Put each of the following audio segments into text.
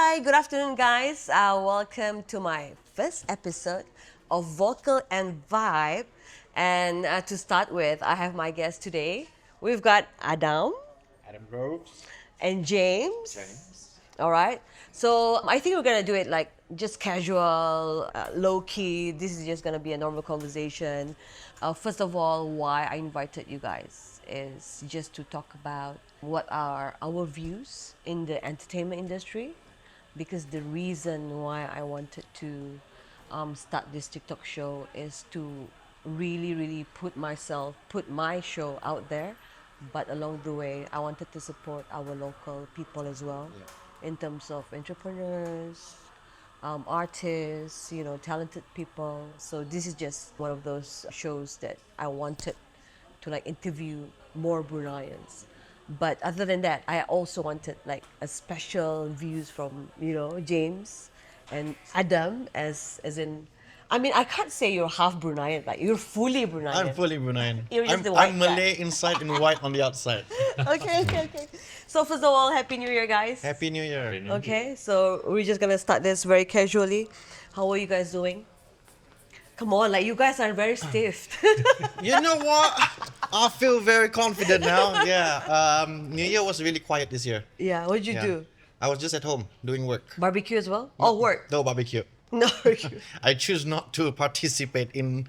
Hi, good afternoon, guys. Welcome to my first episode of Vocal and Vibe. And to start with, I have my guest today. We've got Adam Brews. and James. All right. So I think we're gonna do it like just casual, low key. This is just gonna be a normal conversation. First of all, why I invited you guys is just to talk about what are our views in the entertainment industry. Because the reason why I wanted to start this TikTok show is to really put my show out there. But along the way, I wanted to support our local people as well, in terms of entrepreneurs, artists, talented people. So this is just one of those shows that I wanted to like interview more Bruneians. But other than that, I also wanted like a special views from James and Adam as in. I mean, I can't say you're half Bruneian. Like you're fully Bruneian. I'm fully Bruneian. You're just the white I'm guy. Malay inside and white on the outside. Okay. So first of all, Happy New Year, guys. Happy New Year. Okay, so we're just gonna start this very casually. How are you guys doing? Come on, like you guys are very stiff. You know what? I feel very confident now. Yeah. New Year was really quiet this year. Yeah, what'd you Yeah. do? I was just at home doing work. Barbecue as well? Oh, work. No barbecue. No barbecue. I choose not to participate in,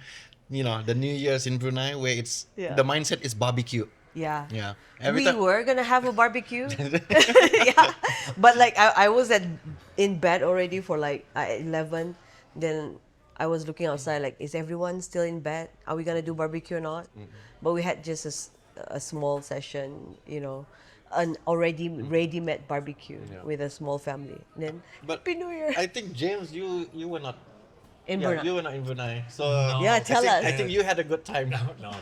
the New Year's in Brunei where it's Yeah. the mindset is barbecue. Yeah. Yeah. We were gonna have a barbecue. Yeah. But like I was in bed already for like 11. Then I was looking outside like, is everyone still in bed? Are we gonna do barbecue or not? But we had just a small session, an already ready-made barbecue with a small family. Then But Happy New Year. I think James, you were not. In Yeah, Brunei. you were not in Brunei. So Yeah, tell us. I think you had a good time. No.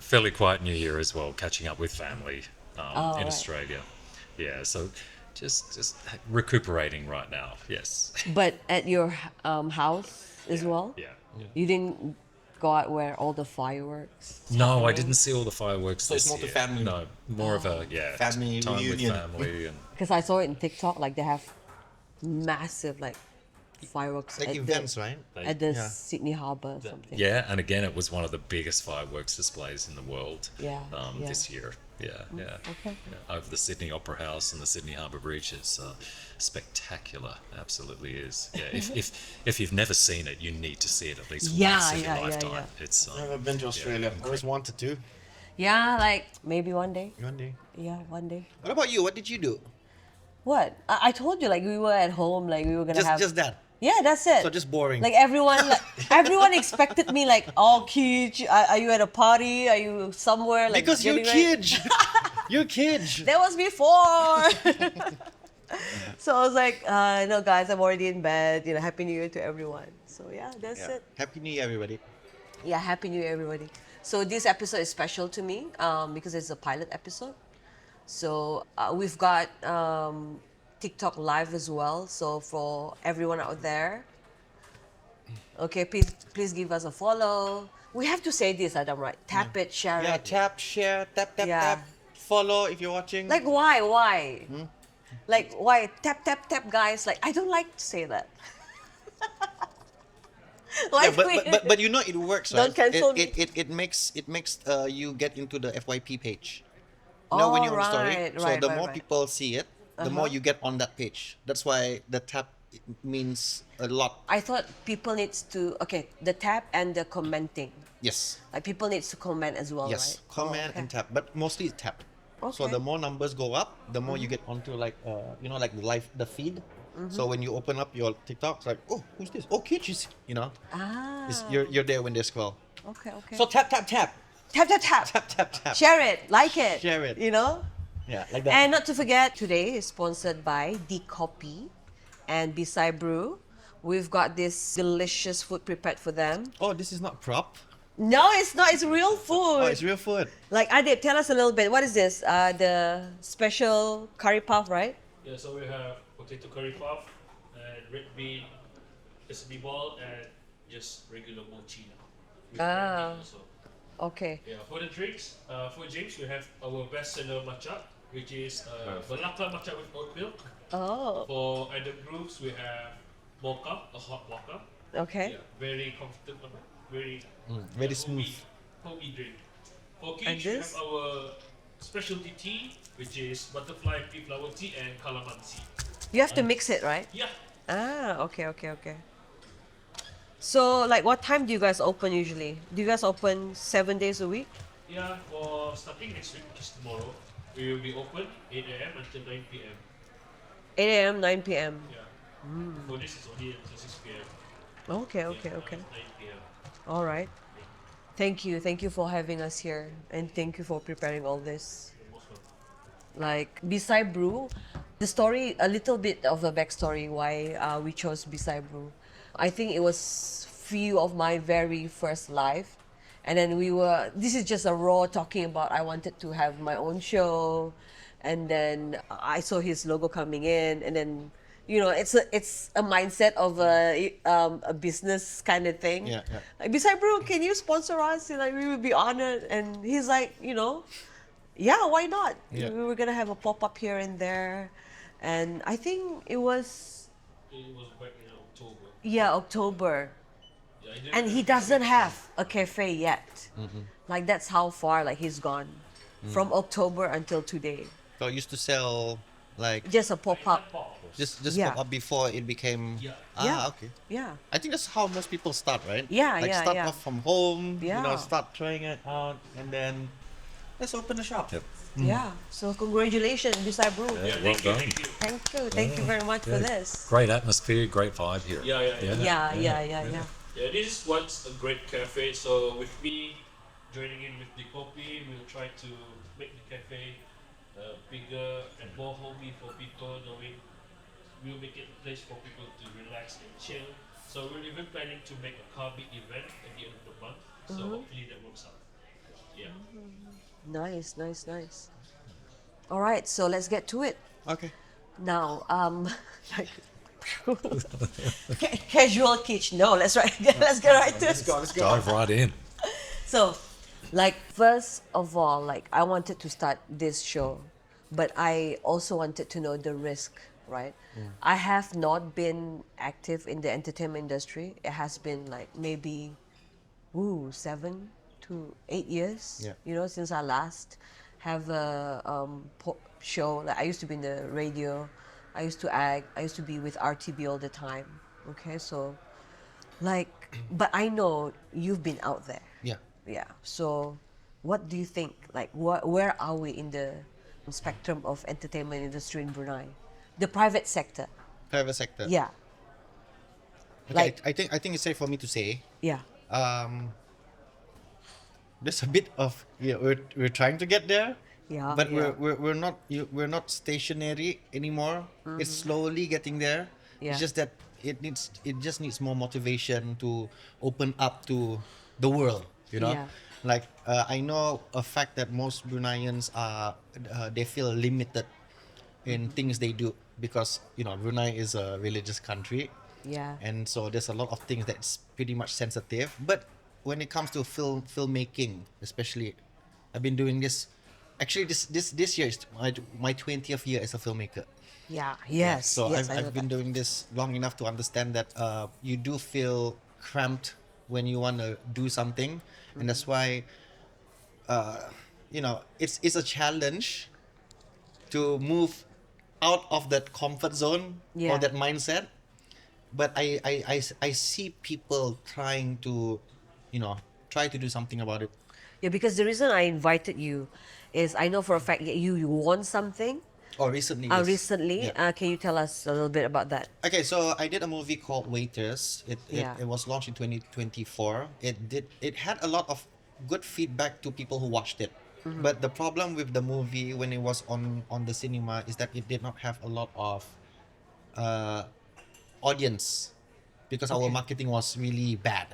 Fairly quiet New Year as well, catching up with family Oh, in right. Australia. Yeah, so just recuperating right now. Yes. But at your house as well? Yeah. You didn't go out where all the fireworks? No, I didn't see all the fireworks So it's this more to year. family. No, more of a Family time reunion. with family and Because I saw it in TikTok, like they have massive like fireworks Like at events, right? at the Yeah. Sydney Harbour or something. yeah, and again, it was one of the biggest fireworks displays in the world. Yeah, yeah. This year. Yeah. Okay. Yeah, over the Sydney Opera House and the Sydney Harbour Bridge. It's spectacular. Absolutely is. Yeah. If you've never seen it, you need to see it at least Yeah, once in yeah, your yeah, lifetime. yeah. It's Never been to Australia. Always wanted to. Yeah, like maybe one day. One day. Yeah, one day. What about you? What did you do? What? I told you, like we were at home, like we were gonna have. Just that. Yeah, that's it. So just boring. Like everyone expected me like, oh, Keej, are you at a party? Are you somewhere? Like because you're getting ready?" kids. You're kids. That was before. So I was like, no, guys, I'm already in bed. Happy New Year to everyone. So yeah, that's it. Happy New Year, everybody. Yeah, Happy New Year, everybody. So this episode is special to me because it's a pilot episode. So we've got TikTok live as well. So for everyone out there, okay, please give us a follow. We have to say this, Adam, right? Tap it, share Yeah, it. tap, share, tap, Yeah. tap. Follow if you're watching. Like why? Like why? Tap, guys. Like I don't like to say that. Yeah, Like but it works, right? Don't cancel me. It makes you get into the FYP page. When you're on the story. right, So right, the right, more right. people see it, the more you get on that page. That's why the tap means a lot. I thought people needs to the tap and the commenting. Yes. Like people needs to comment as well, Yes. right? Comment and tap, but mostly it's tap. So Okay. the more numbers go up, the more you get onto like the feed. So when you open up your TikTok, it's like, oh, who's this? Oh, Keej is, Ah. you're there when they scroll. Okay. So tap. tap. Tap. Share it, like it. Share it. Yeah, like that. And not to forget, today is sponsored by The Copy and Bisai Brew. We've got this delicious food prepared for them. Oh, this is not prop. No, it's not. It's real food. Oh, it's real food. Like Adib, tell us a little bit. What is this? The special curry puff, right? Yeah, so we have potato curry puff and red bean, sesame ball, and just regular mochi. Ah. So, Okay. yeah, for the drinks, for James, we have our best seller matcha. which is Balaka matcha with oat milk. Oh, For Adib brews, we have mocha, a hot mocha. okay. Yeah, very comfortable, very Very smooth. homey drink. For And Keej, we have this? our specialty tea, which is butterfly pea flower tea and calamansi. You have to mix it, right? Yeah, Ah, okay. So, like, what time do you guys open usually? Do you guys open 7 days a week? yeah. For starting next week, which is tomorrow, we will be open 8 a.m. until 9 p.m. 8 a.m., 9 p.m. Yeah. For this is only until 6 p.m. Okay. Yeah, 9 p.m. All right. Thank you for having us here, and thank you for preparing all this. Most welcome. Like Bisai Brew, the story, a little bit of the backstory why we chose Bisai Brew. I think it was few of my very first live, and then this is just a raw talking about I wanted to have my own show, and then I saw his logo coming in, and then it's a mindset of a business kind of thing. Yeah. Like, Bisai Brew, can you sponsor us? And, like, we would be honored. And he's like, yeah, why not? Yeah. We were gonna have a pop up here and there, and I think it was It was back in October. October, Yeah, I didn't and he doesn't have a cafe yet. Like, that's how far like he's gone from October until today. So I used to sell like Just a pop up. just Yeah. pop up before it became. Yeah. Yeah. Okay. Yeah. I think that's how most people start, right? Yeah, Like yeah, start yeah. off from home, Yeah. start trying it out, and then let's open a shop. Yep. Yeah. So congratulations, Bisai Brew. Yeah, Yeah, well thank you, done. thank you. Thank you very much for this. Great atmosphere, great vibe here. Yeah. Yeah. Yeah, this is what's a great cafe. So with me joining in with the coffee, we'll try to make the cafe bigger and more homey for people. Knowing we'll make it a place for people to relax and chill. So we're even planning to make a car beat event at the end of the month. So hopefully that works out. Yeah. Nice. All right, so let's get to it. Okay. Now, like, casual Keej. No, let's get right to it. Let's go. Dive right in. So, like, first of all, like, I wanted to start this show, but I also wanted to know the risk, right? I have not been active in the entertainment industry. It has been like maybe 7 to 8 years, Yeah. since I last have a show. Like, I used to be in the radio, I used to act, I used to be with RTB all the time. Okay, so like, but I know you've been out there. Yeah. Yeah. So, what do you think? Like, where are we in the spectrum of entertainment industry in Brunei, the private sector? Private sector. Yeah. Okay, Like- I think it's safe for me to say. Yeah. There's a bit of we're trying to get there. Yeah. But yeah. we're not stationary anymore. It's slowly getting there. Yeah. It's just that it just needs more motivation to open up to the world. Yeah. Like I know a fact that most Bruneians are they feel limited in things they do because Brunei is a religious country. Yeah. And so there's a lot of things that's pretty much sensitive. But when it comes to filmmaking, especially, I've been doing this. Actually, this year is my 20th year as a filmmaker. Yeah. Yes. So yes, I know I've been that. doing this long enough to understand that you do feel cramped when you want to do something, and that's why it's a challenge to move out of that comfort zone Yeah. or that mindset. But I see people trying to do something about it. Yeah, because the reason I invited you is I know for a fact that you won something Or recently. yes. recently. Yeah. Can you tell us a little bit about that? Okay, so I did a movie called Waiters. Yeah. It was launched in 2024. It had a lot of good feedback to people who watched it. But the problem with the movie when it was on the cinema is that it did not have a lot of audience because our Okay. marketing was really bad.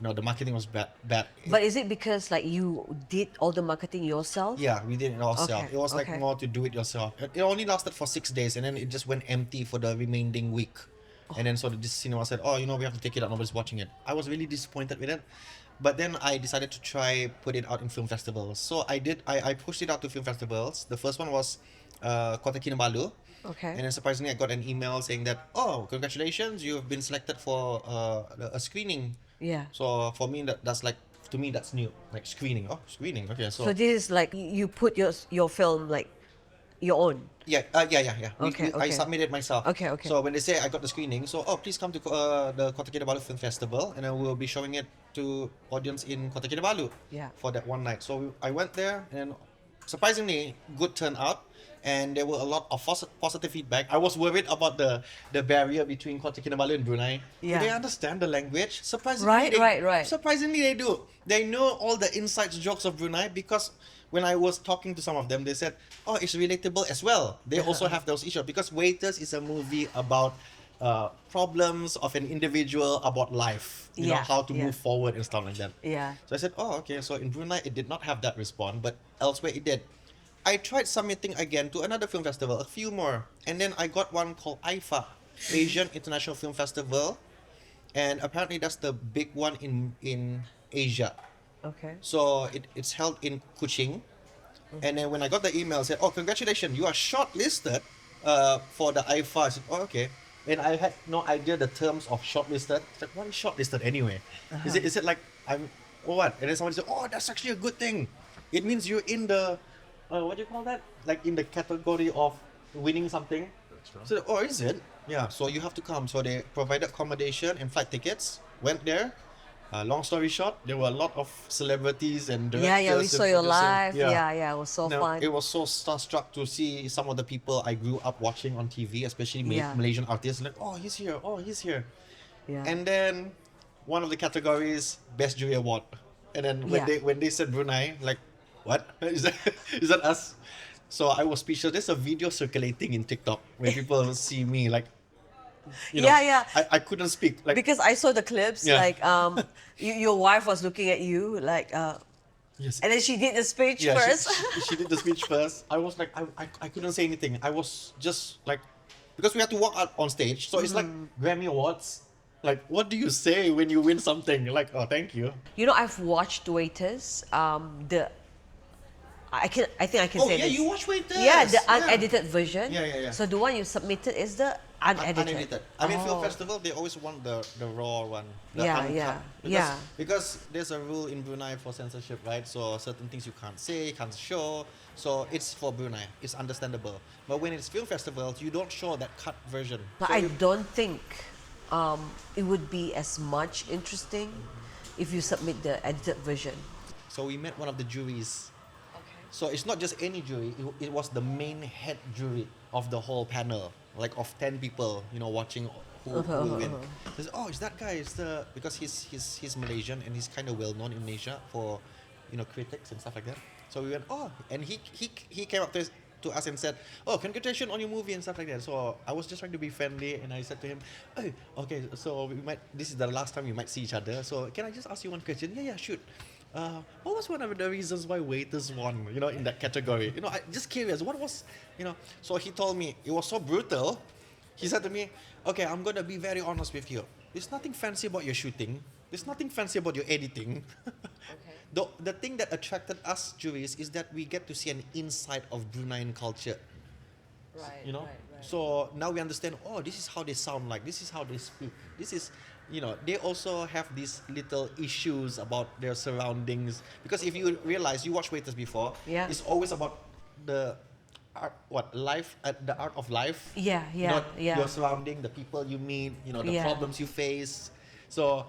The marketing was bad. But is it because like you did all the marketing yourself? Yeah, we did it ourselves. Okay, It was like okay. more to do it yourself. It only lasted for 6 days and then it just went empty for the remaining week. And then so the cinema said, we have to take it out. Nobody's watching it. I was really disappointed with it. But then I decided to try put it out in film festivals. So I did. I pushed it out to film festivals. The first one was Kota Kinabalu. Okay. And then surprisingly, I got an email saying that, oh, congratulations, you've been selected for a screening. Yeah. So for me, that's like, to me, that's new. Like screening. Oh, screening. Okay, So this is like you put your film like your own. yeah. Okay, I okay. submitted myself. Okay, okay. So when they say I got the screening, so please come to the Kota Kinabalu Film Festival, and then we'll be showing it to audience in Kota Kinabalu. Yeah. For that one night. So I went there, and surprisingly good turnout, and there were a lot of positive feedback. I was worried about the barrier between Kota Kinabalu and Brunei. Yeah. Do they understand the language? Surprisingly, Right. Surprisingly, they do. They know all the inside jokes of Brunei, because when I was talking to some of them, they said, "Oh, it's relatable as well." They also have those issues, because Waiters is a movie about problems of an individual, about life. You know, Yeah, how to yeah. move forward and stuff like that. Yeah. So I said, oh, okay. So in Brunei, it did not have that response, but elsewhere it did. I tried submitting again to another film festival, a few more, and then I got one called IFA, Asian International Film Festival, and apparently that's the big one in Asia. Okay. So it's held in Kuching, and then when I got the email, it said, oh, congratulations, you are shortlisted for the IFA. I said, oh, okay. And I had no idea the terms of shortlisted. It's like, what is shortlisted anyway? Is it like I'm or what? And then somebody said, oh, that's actually a good thing. It means you're in the what do you call that? Like in the category of winning something. That's right. So, oh, is it? Yeah. So you have to come. So they provided accommodation and flight tickets. Went there. Long story short, there were a lot of celebrities and directors. Yeah, we and saw your producers. live. Yeah, it was so No, fun. it was so starstruck to see some of the people I grew up watching on TV, especially Yeah. Malaysian artists. Like, oh, he's here. Oh, he's here. Yeah. And then one of the categories, Best Jury Award. And then Yeah. when they said Brunei, like, what? Is that us? So I was speechless. There's a video circulating in TikTok where people see me like, you know, Yeah. I couldn't speak. Like, Because I saw the clips, Yeah. like your wife was looking at you, like, yes. and then she did the speech Yeah, first. she did the speech first. I was like, I couldn't say anything. I was just like, because we had to walk out on stage. So it's like Grammy Awards. Like, what do you say when you win something? Like, oh, thank you. You know, I've watched Waiters. I think I can Oh, say yeah, this. you watch Waiters. Yeah, the unedited version. Yeah. So the one you submitted is the unedited. Unedited. I mean, film Oh. festival, they always want the raw one. The Yeah, uncut. yeah, Because, yeah. Because there's a rule in Brunei for censorship, right? So certain things you can't say, can't show. So it's for Brunei. It's understandable. But when it's film festivals, you don't show that cut version. But So I you- don't think it would be as much interesting if you submit the edited version. So we met one of the juries. So it's not just any jury, it was the main head jury of the whole panel, like of 10 people, you know, watching who will win. They said, oh, is that guy? Because he's Malaysian and he's kind of well known in Malaysia for, you know, critics and stuff like that. So we went, oh, and he came up to us and said, oh, congratulations on your movie and stuff like that. So I was just trying to be friendly, and I said to him, oh, okay, so this is the last time we might see each other. So can I just ask you one question? Yeah, shoot. What was one of the reasons why Waiters won, you know, in that category? You know, I just curious, what was, you know, so he told me, it was so brutal. He said to me, okay, I'm going to be very honest with you. There's nothing fancy about your shooting. There's nothing fancy about your editing. The thing that attracted us juries is that we get to see an insight of Bruneian culture. Right. You know, so now we understand, oh, this is how they sound like, this is how they speak, this is, you know, they also have these little issues about their surroundings, because if you realize, you watch Waiters before, Yeah. it's always about the art, the art of life, Yeah. not your surrounding, the people you meet, you know, the Yeah. problems you face. So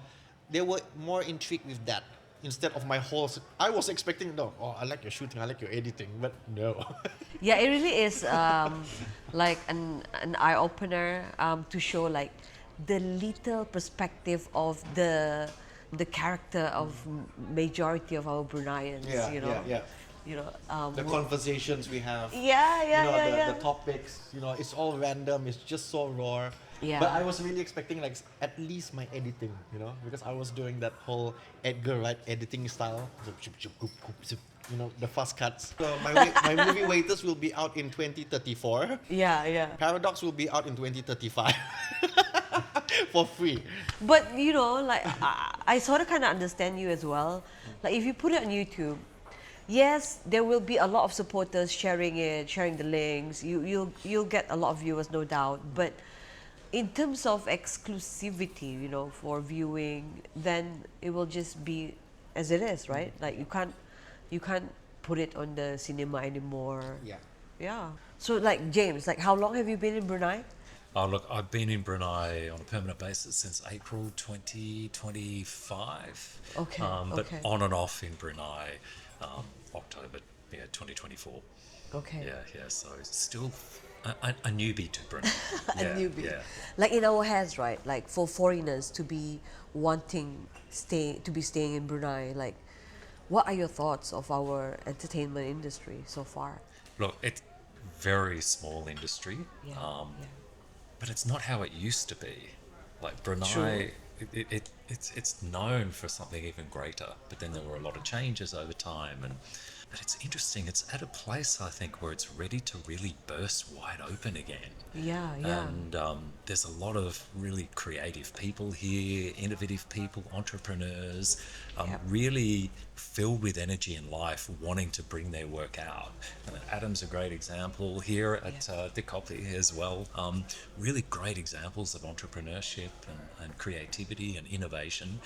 they were more intrigued with that instead of my whole. I was expecting, no, oh, I like your shooting, I like your editing, but no. Yeah, it really is like an eye opener to show like the little perspective of the character of majority of our Bruneians. Yeah, you know. yeah. You know. The conversations we have. Yeah. You know, the topics, you know, it's all random, it's just so raw. Yeah. But I was really expecting like at least my editing, you know, because I was doing that whole Edgar Wright editing style. You know, the fast cuts. So my movie Waiters will be out in 2034. Yeah. Paradox will be out in 2035. For free. But you know, like I sort of kind of understand you as well. Like if you put it on YouTube, yes, there will be a lot of supporters sharing it, sharing the links. You'll get a lot of viewers, no doubt. But in terms of exclusivity, you know, for viewing, then it will just be as it is, right? Like you can't put it on the cinema anymore. Yeah. Yeah. So like James, like how long have you been in Brunei? Oh, look, I've been in Brunei on a permanent basis since April 2025. Okay, But okay. on and off in Brunei, October, 2024. Okay. Yeah. So still a newbie to Brunei. A newbie. Yeah. Like in our heads, right? Like for foreigners to be staying in Brunei, like what are your thoughts of our entertainment industry so far? Look, it's very small industry. Yeah. Yeah. But it's not how it used to be. Like True. Brunei, it's known for something even greater. But then there were a lot of changes over time, but it's interesting. It's at a place I think where it's ready to really burst wide open again. Yeah. And there's a lot of really creative people here, innovative people, entrepreneurs, really filled with energy and life, wanting to bring their work out. And Adam's a great example here at the Copy as well. Really great examples of entrepreneurship and creativity and innovation.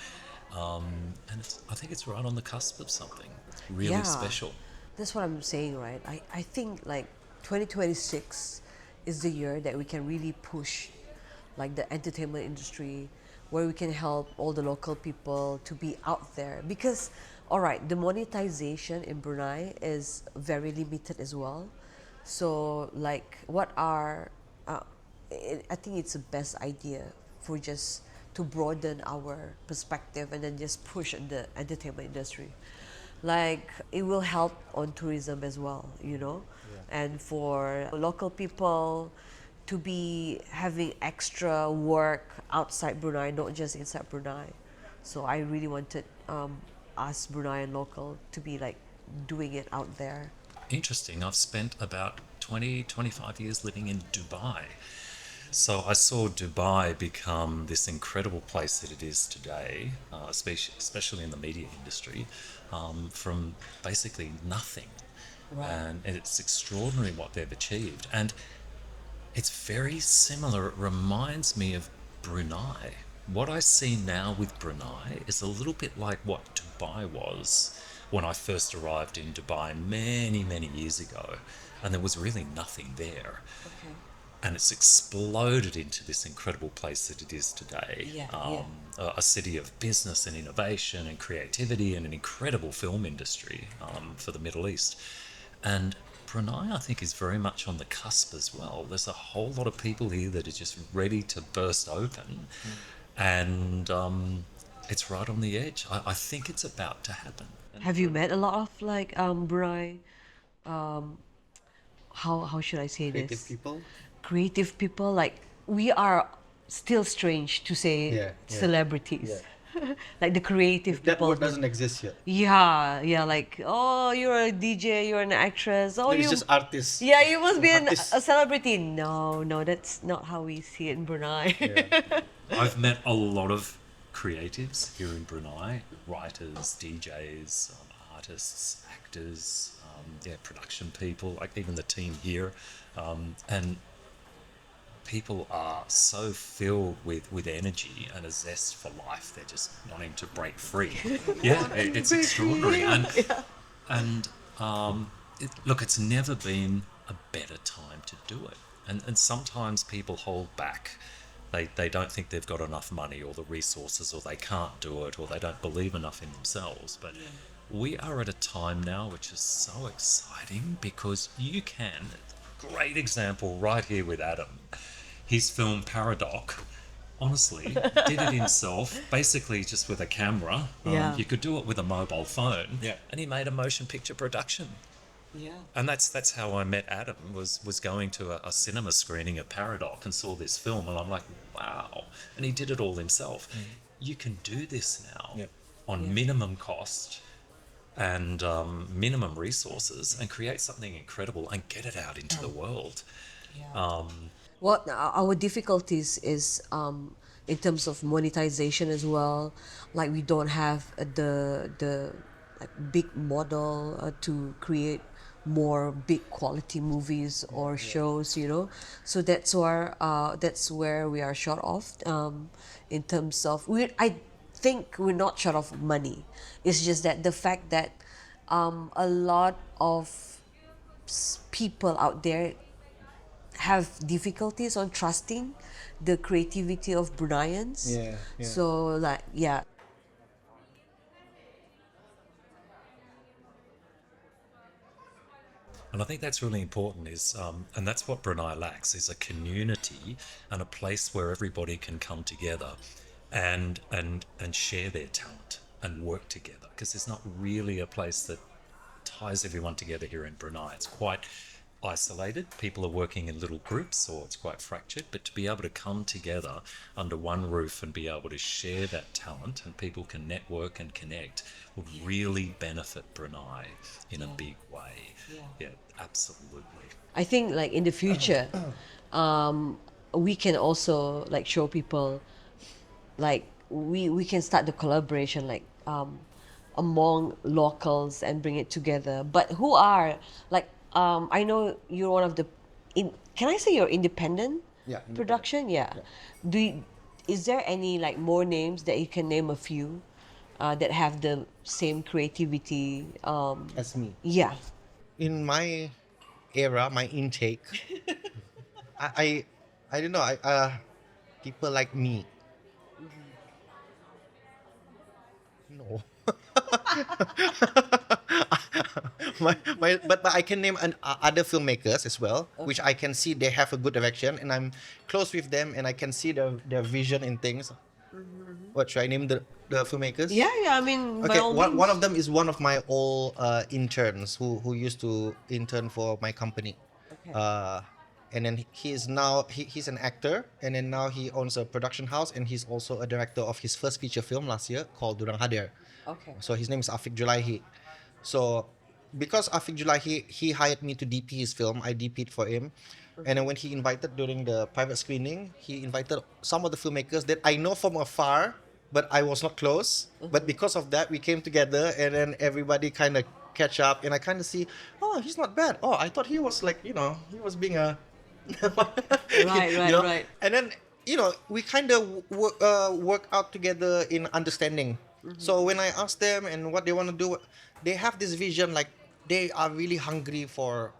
And I think it's right on the cusp of something. It's really special. That's what I'm saying, right? I think like 2026 is the year that we can really push like the entertainment industry, where we can help all the local people to be out there. Because, all right, the monetization in Brunei is very limited as well. So like I think it's the best idea for just to broaden our perspective and then just push the entertainment industry. Like it will help on tourism as well, you know, and for local people to be having extra work outside Brunei, not just inside Brunei. So I really wanted us Bruneian local to be like doing it out there. Interesting. I've spent about 25 years living in Dubai. So I saw Dubai become this incredible place that it is today, especially in the media industry, from basically nothing. Right. And it's extraordinary what they've achieved. And it's very similar. It reminds me of Brunei. What I see now with Brunei is a little bit like what Dubai was when I first arrived in Dubai many, many years ago. And there was really nothing there. Okay. And it's exploded into this incredible place that it is today. A city of business and innovation and creativity and an incredible film industry for the Middle East. And Brunei, I think, is very much on the cusp as well. There's a whole lot of people here that are just ready to burst open. And it's right on the edge. I think it's about to happen. Have you met a lot of like Brunei? How should I say Creative this? people. Creative people. Like we are still strange to say Yeah. celebrities. Like the creative That people. word doesn't exist yet. Yeah. Like, oh, you're a DJ, you're an actress. Oh, It's you. just artists. Yeah, you must be Artists. a celebrity. No, that's not how we see it in Brunei. I've met a lot of creatives here in Brunei, writers, DJs, artists, actors, production people, like even the team here. And people are so filled with energy and a zest for life. They're just wanting to break free. It's extraordinary. And look, it's never been a better time to do it. And sometimes people hold back. They don't think they've got enough money or the resources, or they can't do it, or they don't believe enough in themselves. But we are at a time now which is so exciting, because you can. Great example right here with Adam. His film Paradox, honestly, did it himself, basically just with a camera. You could do it with a mobile phone. And he made a motion picture production. And that's how I met Adam, was going to a cinema screening of Paradox and saw this film, and I'm like, wow. And he did it all himself. You can do this now on minimum cost and minimum resources, and create something incredible and get it out into the world. What our difficulties is in terms of monetization as well. Like we don't have the like big model to create more big quality movies or shows, you know. So that's where we are short of, in terms of I think we're not short of money. It's just that the fact that a lot of people out there have difficulties on trusting the creativity of Bruneians. Yeah, yeah. So like yeah. And I think that's really important and that's what Brunei lacks, is a community and a place where everybody can come together and share their talent and work together. Because there's not really a place that ties everyone together here in Brunei. It's quite isolated. People are working in little groups, or it's quite fractured. But to be able to come together under one roof and be able to share that talent, and people can network and connect, will really benefit Brunei in a big way. Yeah, absolutely. I think like in the future, we can also like show people, like we can start the collaboration like among locals and bring it together. But who are like I know you're one of the can I say you're independent? Yeah, independent. Production? Yeah. Is there any like more names that you can name a few that have the same creativity? As me. Yeah. In my era, my intake, I don't know. People like me. No. But I can name other filmmakers as well, which I can see they have a good direction, and I'm close with them, and I can see their vision in things. What should I name the filmmakers? Yeah, I mean, by Okay, all one means. of them is one of my old interns who used to intern for my company. Okay. And then he's an actor, and then now he owns a production house, and he's also a director of his first feature film last year called Durang Hadir. Okay. So his name is Afiq Julaihi. So because Afiq Julaihi, he hired me to DP his film. I DP'd for him. And then when he invited during the private screening, he invited some of the filmmakers that I know from afar, but I was not close. But because of that, we came together, and then everybody kind of catch up, and I kind of see, oh, he's not bad. Oh, I thought he was like, he was being a... Right. And then, we kind of work out together in understanding. So when I ask them and what they want to do, they have this vision, like they are really hungry for,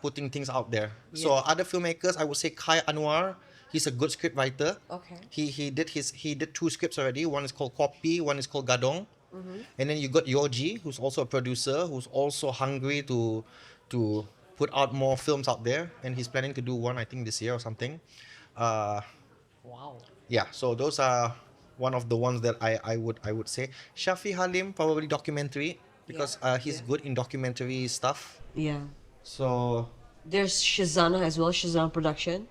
putting things out there. Yeah. So other filmmakers, I would say Kai Anwar, he's a good script writer. Okay. He did 2 scripts already. One is called Kopi, one is called Gadong. And then you got Yoji, who's also a producer, who's also hungry to put out more films out there, and he's planning to do one, I think, this year or something. Wow. Yeah, so those are one of the ones that I would say. Shafi Halim, probably documentary, because he's good in documentary stuff. Yeah. So There's Shazana as well, Shazana Production.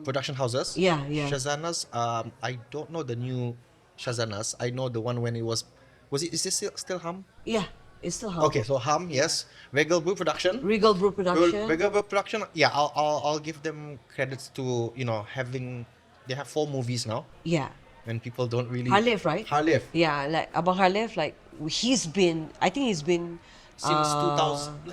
production houses. Yeah. Shazana's. I don't know the new Shazana's. I know the one when it was. Is it still Hum? Yeah, it's still Hum. Okay, so Hum, yes. Regal Brew Production. Regal Brew Production. Regal Brew Production. Yeah, I'll give them credits to they have 4 movies now, Yeah. and people don't really. Harlif, right? Harlif. Yeah, like Abang Harlif, like I think he's been Since 2000,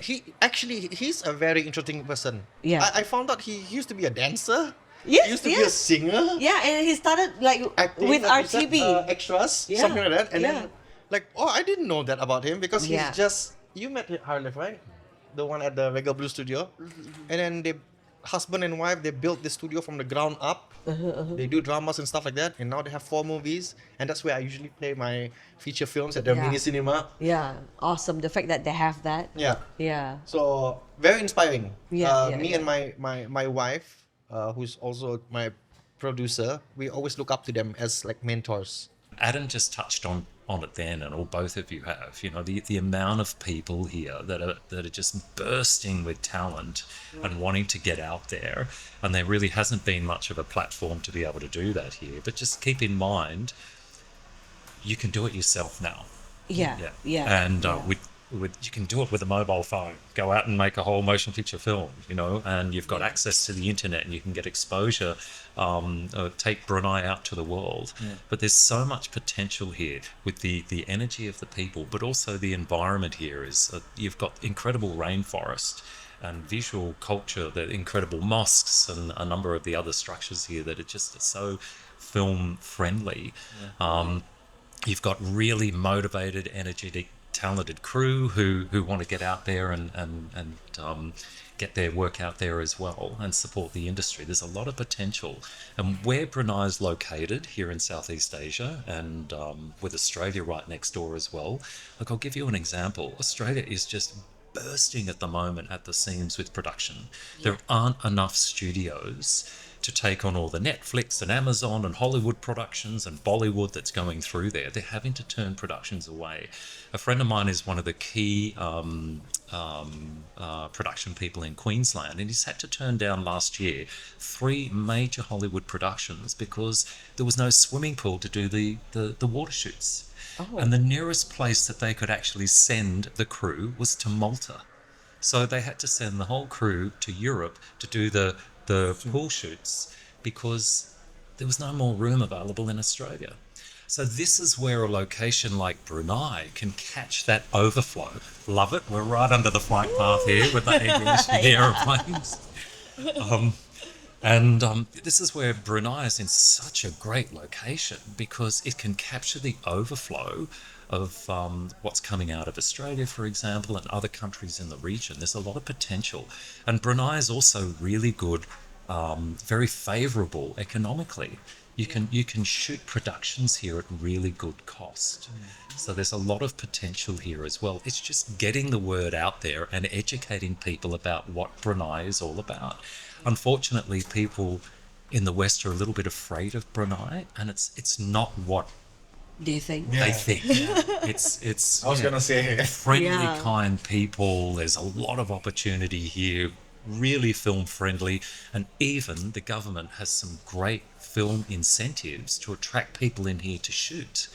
he's a very interesting person. Yeah. I found out he used to be a dancer. Yes, He used to be a yes. singer. Yeah, and he started like Acting, with like you said, RTB. extras, Yeah, something like that. And yeah. then, I didn't know that about him, because he's Yeah. just. You met Harlif, right? The one at the Regal Blue Studio. And then husband and wife, they built the studio from the ground up. They do dramas and stuff like that. And now they have 4 movies. And that's where I usually play my feature films at the Yeah. mini cinema. Yeah, awesome. The fact that they have that. Yeah. Yeah. So very inspiring. Yeah, yeah, Me yeah. and my wife, who's also my producer, we always look up to them as like mentors. Adam just touched on it then, and or both of you have. The amount of people here that are just bursting with talent and wanting to get out there, and there really hasn't been much of a platform to be able to do that here. But just keep in mind, you can do it yourself now. Yeah. And yeah. you can do it with a mobile phone. Go out and make a whole motion picture film, and you've got access to the internet and you can get exposure. Take Brunei out to the world. But there's so much potential here with the energy of the people, but also the environment here is you've got incredible rainforest and visual culture, the incredible mosques and a number of the other structures here that are just so film friendly. You've got really motivated, energetic, talented crew who want to get out there and get their work out there as well and support the industry. There's a lot of potential. And where Brunei is located here in Southeast Asia and with Australia right next door as well, like I'll give you an example. Australia is just bursting at the moment at the seams with production. There aren't enough studios to take on all the Netflix and Amazon and Hollywood productions and Bollywood that's going through there. They're having to turn productions away. A friend of mine is one of the key production people in Queensland, and he's had to turn down last year 3 major Hollywood productions because there was no swimming pool to do the water shoots. And the nearest place that they could actually send the crew was to Malta. So they had to send the whole crew to Europe to do the pool shoots because there was no more room available in Australia. So this is where a location like Brunei can catch that overflow. Love it. We're right under the flight path here with the aviation aeroplanes. This is where Brunei is in such a great location because it can capture the overflow of what's coming out of Australia, for example, and other countries in the region. There's a lot of potential. And Brunei is also really good, very favourable economically. You can shoot productions here at really good cost. So there's a lot of potential here as well. It's just getting the word out there and educating people about what Brunei is all about. Unfortunately, people in the West are a little bit afraid of Brunei, and it's not what they think. They think. It's I was gonna say friendly, kind people. There's a lot of opportunity here, really film friendly, and even the government has some great film incentives to attract people in here to shoot.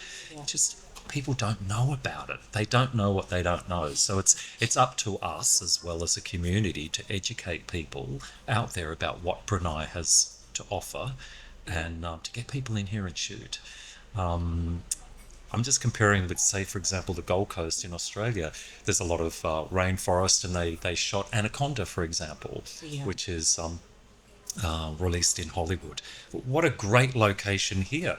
Just people don't know about it. They don't know what they don't know. So it's up to us as well as a community to educate people out there about what Brunei has to offer and to get people in here and shoot. I'm just comparing with, say, for example, the Gold Coast in Australia. There's a lot of rainforest, and they shot Anaconda, for example, which is released in Hollywood. What a great location here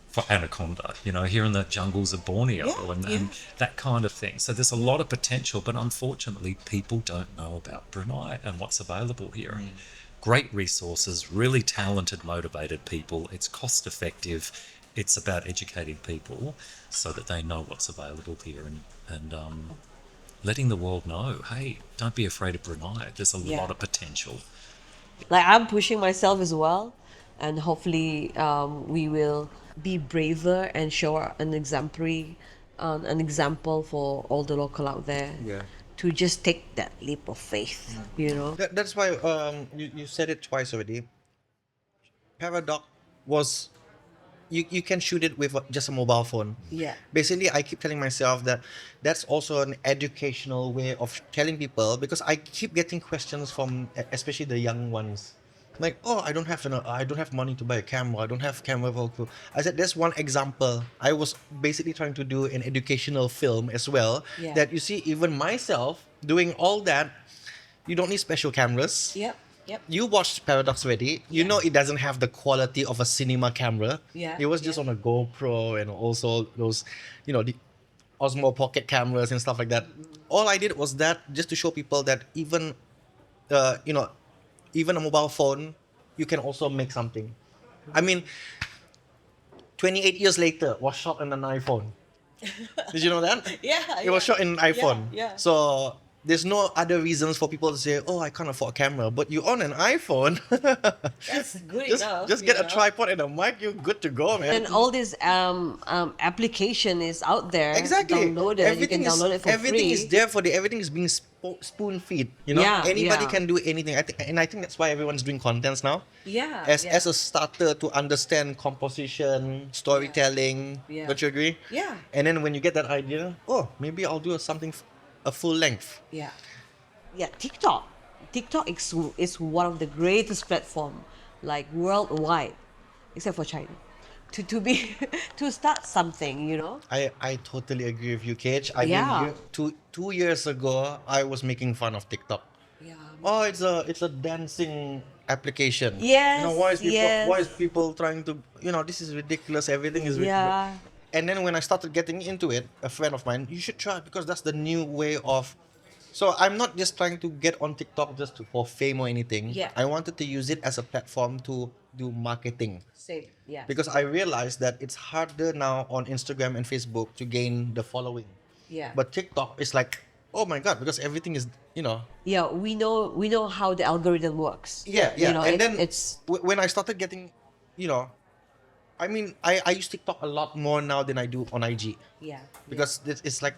for Anaconda, here in the jungles of Borneo and that kind of thing. So there's a lot of potential, but unfortunately people don't know about Brunei and what's available here. Great resources, really talented, motivated people. It's cost effective. It's about educating people so that they know what's available here and letting the world know, hey, don't be afraid of Brunei. There's a lot of potential. Like I'm pushing myself as well, and hopefully we will be braver and show an example for all the local out there to just take that leap of faith. That's why you said it twice already. Paradox was you can shoot it with just a mobile phone. Basically, I keep telling myself that that's also an educational way of telling people, because I keep getting questions from especially the young ones. Like, oh, I don't have money to buy a camera. I don't have camera vocal. I said, there's one example. I was basically trying to do an educational film as well. That you see, even myself doing all that, you don't need special cameras. You watched Paradox already. You know it doesn't have the quality of a cinema camera. It was just on a GoPro and also those, the Osmo Pocket cameras and stuff like that. All I did was that just to show people that even, even a mobile phone, you can also make something. I mean, 28 years later, was shot on an iPhone. Did you know that? It was shot in an iPhone. So there's no other reasons for people to say, oh, I can't afford a camera. But you own an iPhone. That's good enough. Just get a tripod and a mic, you're good to go, man. And all this application is out there. Exactly. Downloaded. You can download it for everything free. is there for everything is being spoon feed. Anybody can do anything. I think that's why everyone's doing contents now. As a starter to understand composition, storytelling. Don't you agree? And then when you get that idea, oh, maybe I'll do something a full length. Yeah. Yeah, TikTok. TikTok is one of the greatest platform, like worldwide, except for China, to be to start something, you know. I totally agree with you, Keej. I mean, Yeah. two years ago, I was making fun of TikTok. Yeah. Oh, it's a dancing application. Yes, Why is yes. people trying to, this is ridiculous. Everything is Yeah. And then when I started getting into it, a friend of mine, you should try it because that's the new way of. So I'm not just trying to get on TikTok just for fame or anything. Yeah. I wanted to use it as a platform to do marketing. Same. Yeah. Because I realized that it's harder now on Instagram and Facebook to gain the following. Yeah. But TikTok is like, oh my god, because everything is, Yeah, we know how the algorithm works. Yeah. You know, And then it's when I started getting, I mean, I use TikTok a lot more now than I do on IG. yeah. Because it's like,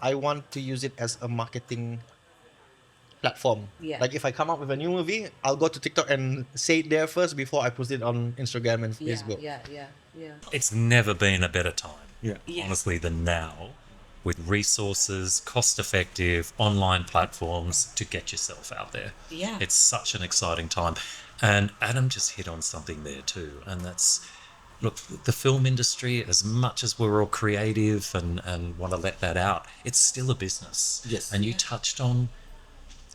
I want to use it as a marketing platform. Yeah. Like if I come up with a new movie, I'll go to TikTok and say it there first before I post it on Instagram and Yeah, Facebook. yeah. It's never been a better time, Yeah. Yes. honestly, than now, with resources, cost-effective online platforms to get yourself out there. Yeah. It's such an exciting time. And Adam just hit on something there too, and that's, look, the film industry, as much as we're all creative and want to let that out, it's still a business. Yes. And you touched on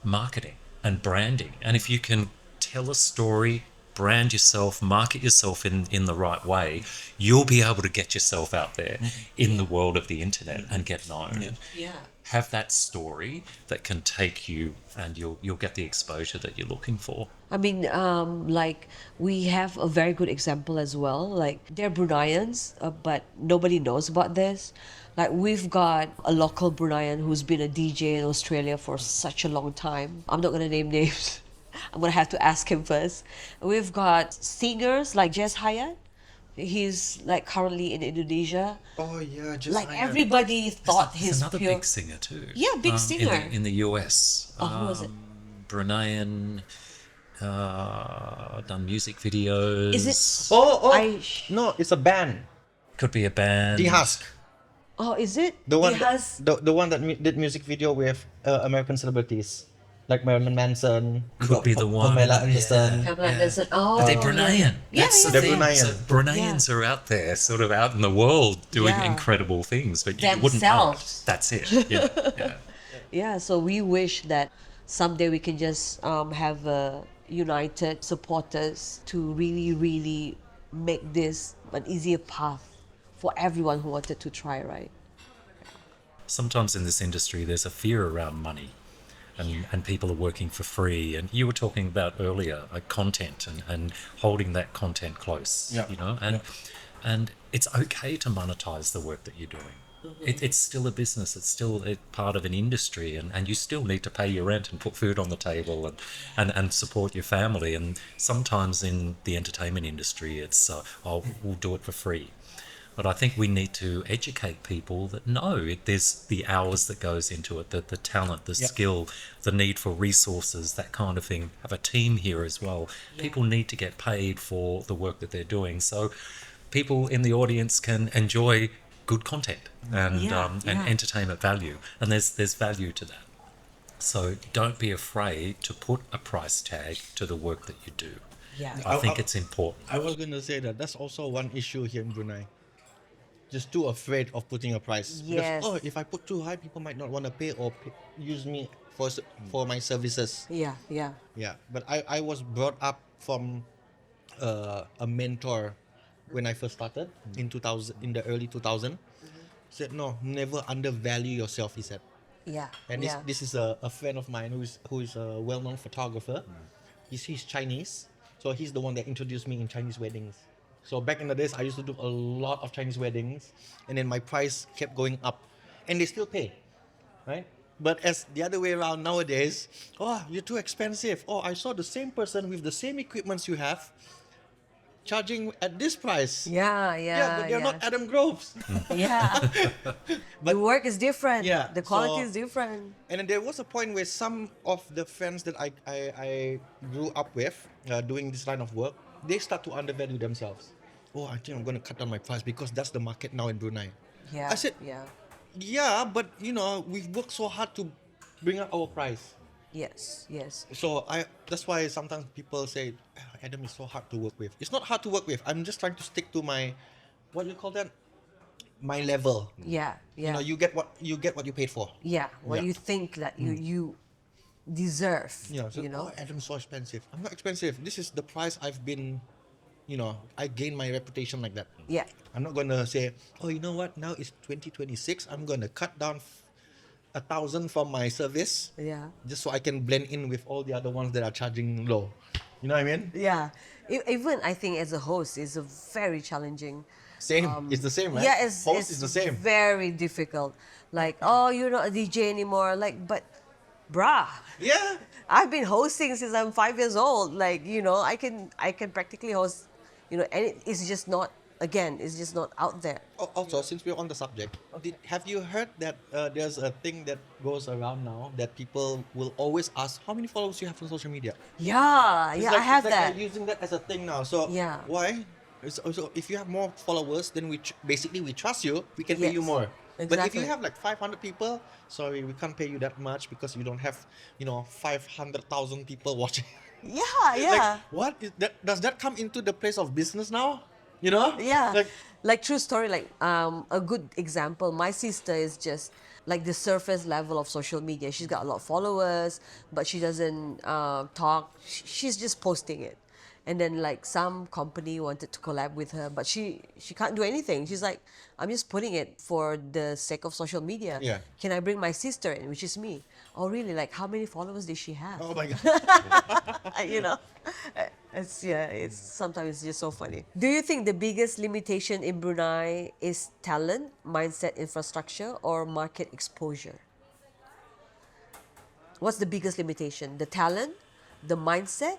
marketing and branding. And if you can tell a story, brand yourself, market yourself in the right way, you'll be able to get yourself out there in the world of the internet and get known. Yeah. Have that story that can take you, and you'll get the exposure that you're looking for. I mean, like we have a very good example as well. Like they're Bruneians, but nobody knows about this. Like we've got a local Bruneian who's been a DJ in Australia for such a long time. I'm not gonna name names. I'm gonna have to ask him first. We've got singers like Jess Hayat. He's like currently in Indonesia. Oh yeah, just Like everybody thought He's he's another pure. big singer too. Yeah, big singer. in the US. Oh, who was it? Bruneian. Done music videos. Is it? Oh, no, it's a band. Could be a band. The Husk. Oh, is it? The one, He has. the one that did music video with American celebrities, like Marilyn Manson. Could be the one. Pamela Anderson. Pamela Anderson. Oh, Are they Bruneian? Yeah, That's yeah, the They're thing. Bruneian. So Bruneians are out there, sort of out in the world, doing Yeah. incredible things, but you wouldn't know. Themselves. That's it. Yeah. Yeah. Yeah, so we wish that someday we can just have united supporters to really, really make this an easier path for everyone who wanted to try, right? Sometimes in this industry, there's a fear around money. And people are working for free. And you were talking about earlier, content and holding that content close, Yeah. and it's okay to monetize the work that you're doing. It's still a business. It's still part of an industry, and you still need to pay your rent and put food on the table and support your family. And sometimes in the entertainment industry, it's, we'll do it for free. But I think we need to educate people that there's the hours that goes into it, the talent, the skill, the need for resources, that kind of thing. Have a team here as well. Yeah. People need to get paid for the work that they're doing, so people in the audience can enjoy good content and entertainment value. And there's value to that. So don't be afraid to put a price tag to the work that you do. Yeah. I think it's important. I was gonna say that's also one issue here in Brunei. Just too afraid of putting a price. Yes. Because, if I put too high, people might not want to pay or use me for my services. Yeah, yeah. Yeah, but I was brought up from a mentor when I first started in the early 2000. Said no, never undervalue yourself. He said, Yeah. and yeah. this is a friend of mine who is a well-known photographer. He's Chinese, so he's the one that introduced me in Chinese weddings. So back in the days, I used to do a lot of Chinese weddings, and then my price kept going up, and they still pay, right? But as the other way around nowadays, oh, you're too expensive. Oh, I saw the same person with the same equipments you have, charging at this price. Yeah, but they're not Adam Groves. Yeah. But the work is different. Yeah, The quality so- is different. And then there was a point where some of the friends that I grew up with doing this line of work, they start to undervalue themselves. Oh, I think I'm going to cut down my price because that's the market now in Brunei. Yeah. I said, yeah. Yeah, but you know, we've worked so hard to bring up our price. Yes, yes. So that's why sometimes people say, "Ah, Adam is so hard to work with." It's not hard to work with. I'm just trying to stick to my, what do you call that? My level. Yeah, You know, yeah. you get what you paid for. Yeah, what Yeah. you think that you deserve, Yeah. So, you know? Adam's so expensive. I'm not expensive. This is the price I've been. You know, I gained my reputation like that. Yeah. I'm not gonna say, oh, you know what? Now it's 2026. I'm gonna cut down 1,000 from my service, Yeah. just so I can blend in with all the other ones that are charging low. You know what I mean? Yeah. Even I think as a host is a very challenging. Same. It's the same, right? Yeah, it's Host is the same. very difficult. Like, oh, you're not a DJ anymore. Like, but, bruh, Yeah. I've been hosting since I'm 5 years old. Like, I can practically host, and it's just not. Again, it's just not out there. Also, since we're on the subject, have you heard that there's a thing that goes around now that people will always ask how many followers you have on social media? Yeah, It's yeah, like, I have it's like that. they're using that as a thing now. So Yeah. why? So if you have more followers, then basically we trust you. We can pay you Yes, more. But if you exactly. have like 500 people, sorry, we can't pay you that much because you don't have 500,000 people watching. Yeah, Like yeah. what is that? Does that come into the place of business now? You know? Yeah, Like like true story. Like a good example. My sister is just like the surface level of social media. She's got a lot of followers, but she doesn't talk. She's just posting it, and then like some company wanted to collab with her, but she can't do anything. She's like, I'm just putting it for the sake of social media. Yeah. Can I bring my sister in, which is me? Oh really? Like how many followers did she have? oh my god. you know it's sometimes it's just so funny. Do you think the biggest limitation in Brunei is talent, mindset, infrastructure, or market exposure? What's the biggest limitation? The talent, the mindset,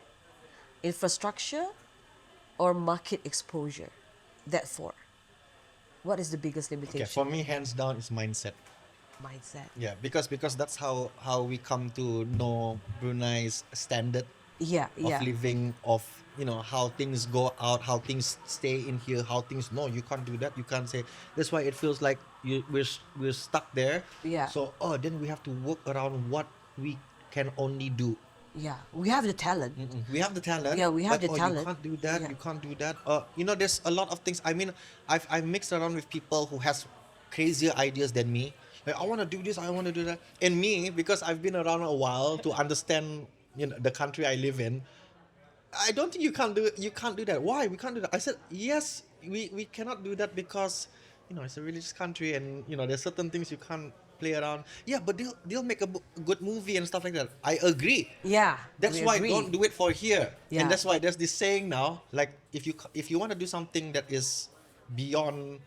infrastructure, or market exposure? That four. What is the biggest Okay, limitation? for me, hands down, is mindset. Mindset. Yeah, because that's how we come to know Brunei's standard Yeah, of yeah. living, of how things go out, how things stay in here, how things, no, you can't do that, you can't say. That's why it feels like we're stuck there. Yeah. So then we have to work around what we can only do. Yeah, we have the talent. We have the talent. Yeah, we have but, the talent. You can't do that. Yeah. You can't do that. There's a lot of things. I mean, I've mixed around with people who has crazier ideas than me. Like, I want to do this. I want to do that. And me, because I've been around a while to understand, the country I live in. I don't think you can't do it. You can't do that. Why? We can't do that. I said yes. We cannot do that because it's a religious country, and there's certain things you can't play around. Yeah, but they'll make a good movie and stuff like that. I agree. Yeah, That's we why agree. don't do it for here. Yeah. And that's why there's this saying now, like if you want to do something that is beyond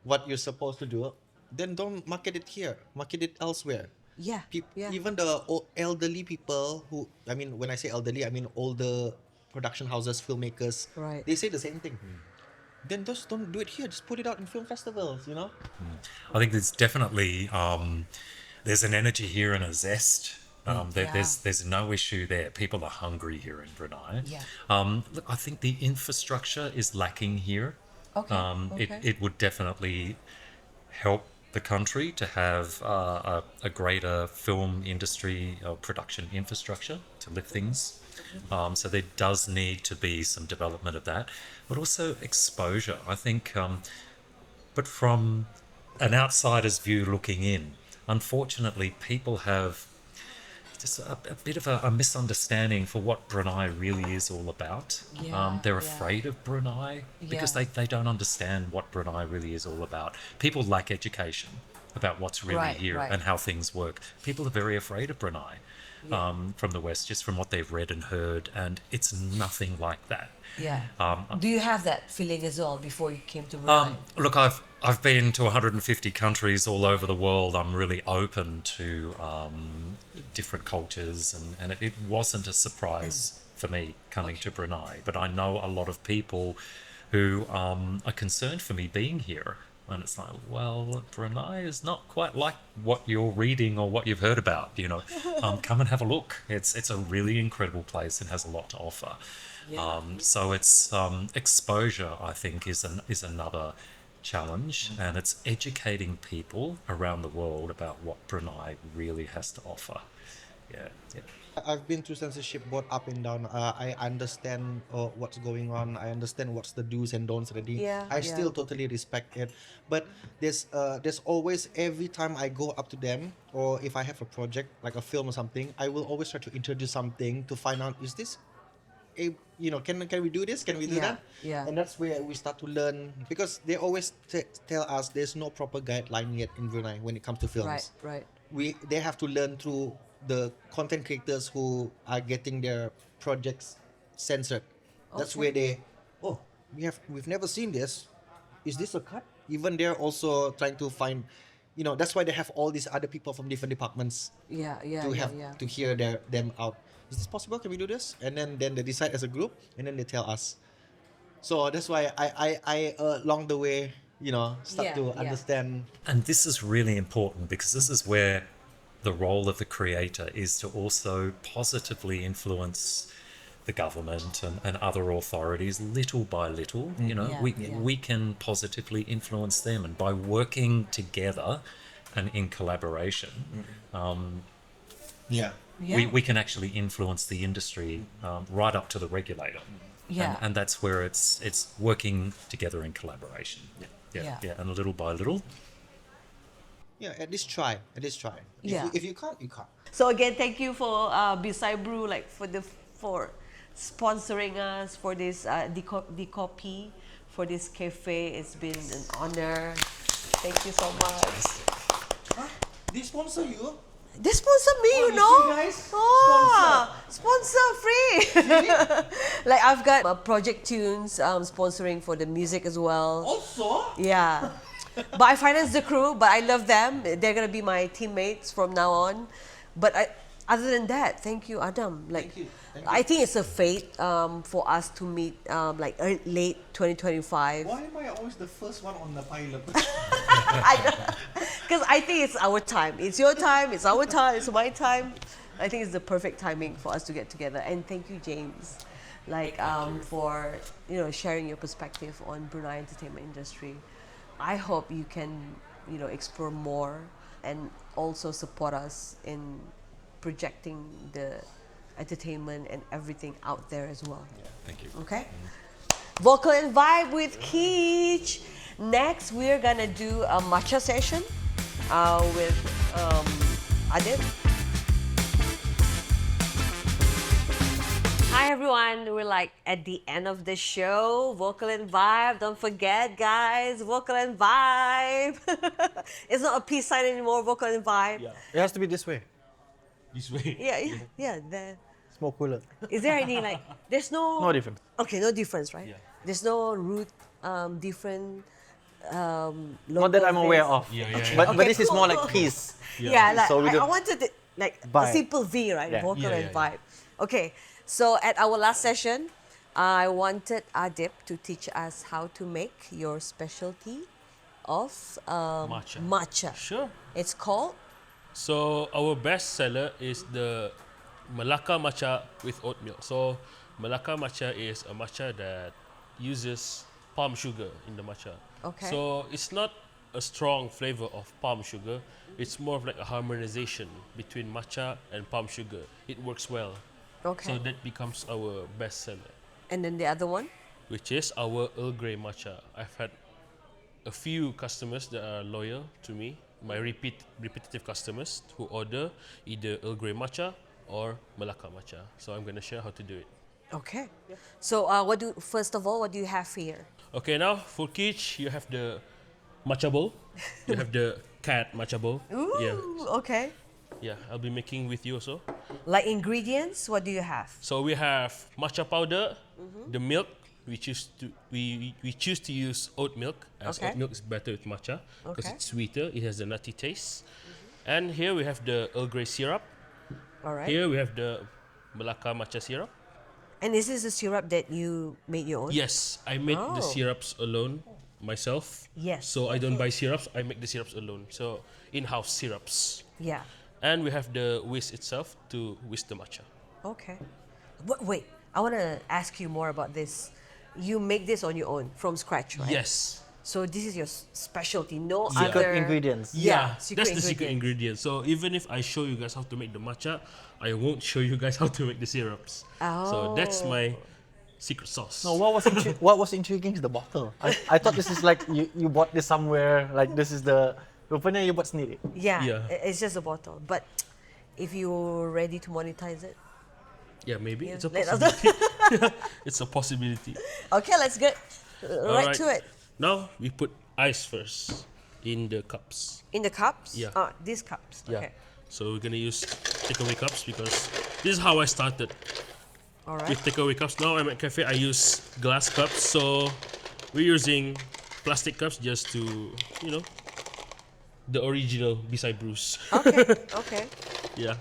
what you're supposed to do, then don't market it here. Market it elsewhere. Yeah, yeah. Even the elderly people who, I mean, when I say elderly, I mean older production houses, filmmakers. Right. They say the same thing. Then just don't do it here. Just put it out in film festivals. I think there's definitely there's an energy here and a zest. Yeah. There's no issue there. People are hungry here in Brunei. Yeah. Look, I think the infrastructure is lacking here. Okay, okay. It would definitely help the country to have a greater film industry production infrastructure to lift things. So there does need to be some development of that, but also exposure. I think, but from an outsider's view looking in, unfortunately, people have just a bit of a misunderstanding for what Brunei really is all about. Yeah, They're yeah. afraid of Brunei because Yeah. they don't understand what Brunei really is all about. People lack education about what's really Right, here right. and how things work. People are very afraid of Brunei from the West, just from what they've read and heard, and it's nothing like that. Yeah. Do you have that feeling as well before you came to Brunei? Look, I've been to 150 countries all over the world. I'm really open to different cultures, and it wasn't a surprise for me coming to Brunei. But I know a lot of people who are concerned for me being here. And it's like, well, Brunei is not quite like what you're reading or what you've heard about. Come and have a look. It's a really incredible place and has a lot to offer. Yeah. So it's exposure, I think, is another challenge, and it's educating people around the world about what Brunei really has to offer. Yeah, yeah. I've been through censorship both up and down. I understand what's going on. I understand what's the do's and don'ts already. Yeah, I yeah. still totally respect it. But there's always, every time I go up to them, or if I have a project like a film or something, I will always try to introduce something to find out, is this can we do this? Can we do Yeah, that? yeah. And that's where we start to learn, because they always tell us there's no proper guideline yet in Brunei when it comes to films. Right. They have to learn through the content creators who are getting their projects censored. That's Okay. where we've never seen this. Is this a cut? Even they're also trying to find, that's why they have all these other people from different departments Yeah. to hear them out. Is this possible? Can we do this? And then they decide as a group, and then they tell us. So that's why I along the way, start Yeah, to yeah. understand. And this is really important because this is where the role of the creator is to also positively influence the government and other authorities little by little. Yeah, We can positively influence them, and by working together and in collaboration, Yeah. Yeah. we can actually influence the industry right up to the regulator. Yeah. And that's where it's working together in collaboration. Yeah. And little by little. Yeah, at least try. Yeah. If you can't, you can't. So again, thank you for Bisai Brew, for sponsoring us for this the copy for this cafe. It's been an honor. Thank you so much. They sponsor you? They sponsor me, Oh, you you know. see, guys? Sponsor free. Like I've got Project Tunes sponsoring for the music as well. Also? Yeah. But I finance the crew, but I love them. They're gonna be my teammates from now on. But other than that, thank you, Adam. Like, Thank you. I think it's a fate for us to meet late 2025. Why am I always the first one on the pilot? Because I think it's our time. It's your time. It's our time. It's my time. I think it's the perfect timing for us to get together. And thank you, James, for sharing your perspective on Brunei entertainment industry. I hope you can explore more and also support us in projecting the entertainment and everything out there as well. Thank you. Okay? Vocal and Vibe with Keej. Next, we're gonna do a matcha session with Adib. Hi everyone, we're at the end of the show. Vocal and Vibe. Don't forget, guys, Vocal and Vibe. It's not a peace sign anymore. Vocal and Vibe. Yeah, It has to be this way. this way. Yeah. It's more cooler. Is there any There's no. No difference. Okay, no difference, right? Yeah. There's no root different. Not that I'm aware of. But this is more like peace. Yeah, So we I do wanted it, a Vibe. simple V, right? Yeah. Vocal Yeah, and yeah, Vibe. Okay, so at our last session, I wanted Adib to teach us how to make your specialty of matcha. Sure. It's called. So our best seller is the Melaka matcha with oat milk. So Melaka matcha is a matcha that uses palm sugar in the matcha. Okay. So it's not a strong flavor of palm sugar. It's more of like a harmonization between matcha and palm sugar. It works well. Okay. So that becomes our best seller, And then the other one. which is our Earl Grey matcha. I've had a few customers that are loyal to me, my repetitive customers who order either Earl Grey matcha or Melaka matcha. So I'm going to share how to do it. Okay. So first of all, what do you have here? Okay, now for Keej, you have the matcha bowl. You have the cat matcha bowl. Ooh, okay. Yeah, I'll be making with you also. Like ingredients, what do you have? So we have matcha powder, the milk. We choose to use oat milk, as Okay. oat milk is better with matcha because Okay. it's sweeter. It has a nutty taste. And here we have the Earl Grey syrup. All right. Here we have the Melaka matcha syrup. And is this a syrup that you made your own? Yes, I made the Oh. syrups alone myself. Yes. So I don't buy syrups. I make the syrups alone. So in-house syrups. Yeah. And we have the whisk itself to whisk the matcha. Okay. Wait, I want to ask you more about this. You make this on your own from scratch, right? Yes. So this is your specialty. No Secret other ingredients. Yeah, That's the secret ingredient. So even if I show you guys how to make the matcha, I won't show you guys how to make the syrups. So that's my secret sauce. No, what was intriguing is the bottle. I thought this is like you bought this somewhere. Like this is the rupanya you bought sendiri. Yeah, Yeah. it's just a bottle. But if you're ready to monetize it, Yeah, maybe yeah, it's a let us possibility. It's a possibility. okay, let's get right Alright. to it. Now we put ice first in the cups. In the cups? Yeah. These cups. Yeah. Okay. So we're gonna use takeaway cups because this is how I started All right. with takeaway cups. Now I'm at cafe. I use glass cups. So we're using plastic cups just to, the original Bisai Brews. Okay. Okay. Yeah.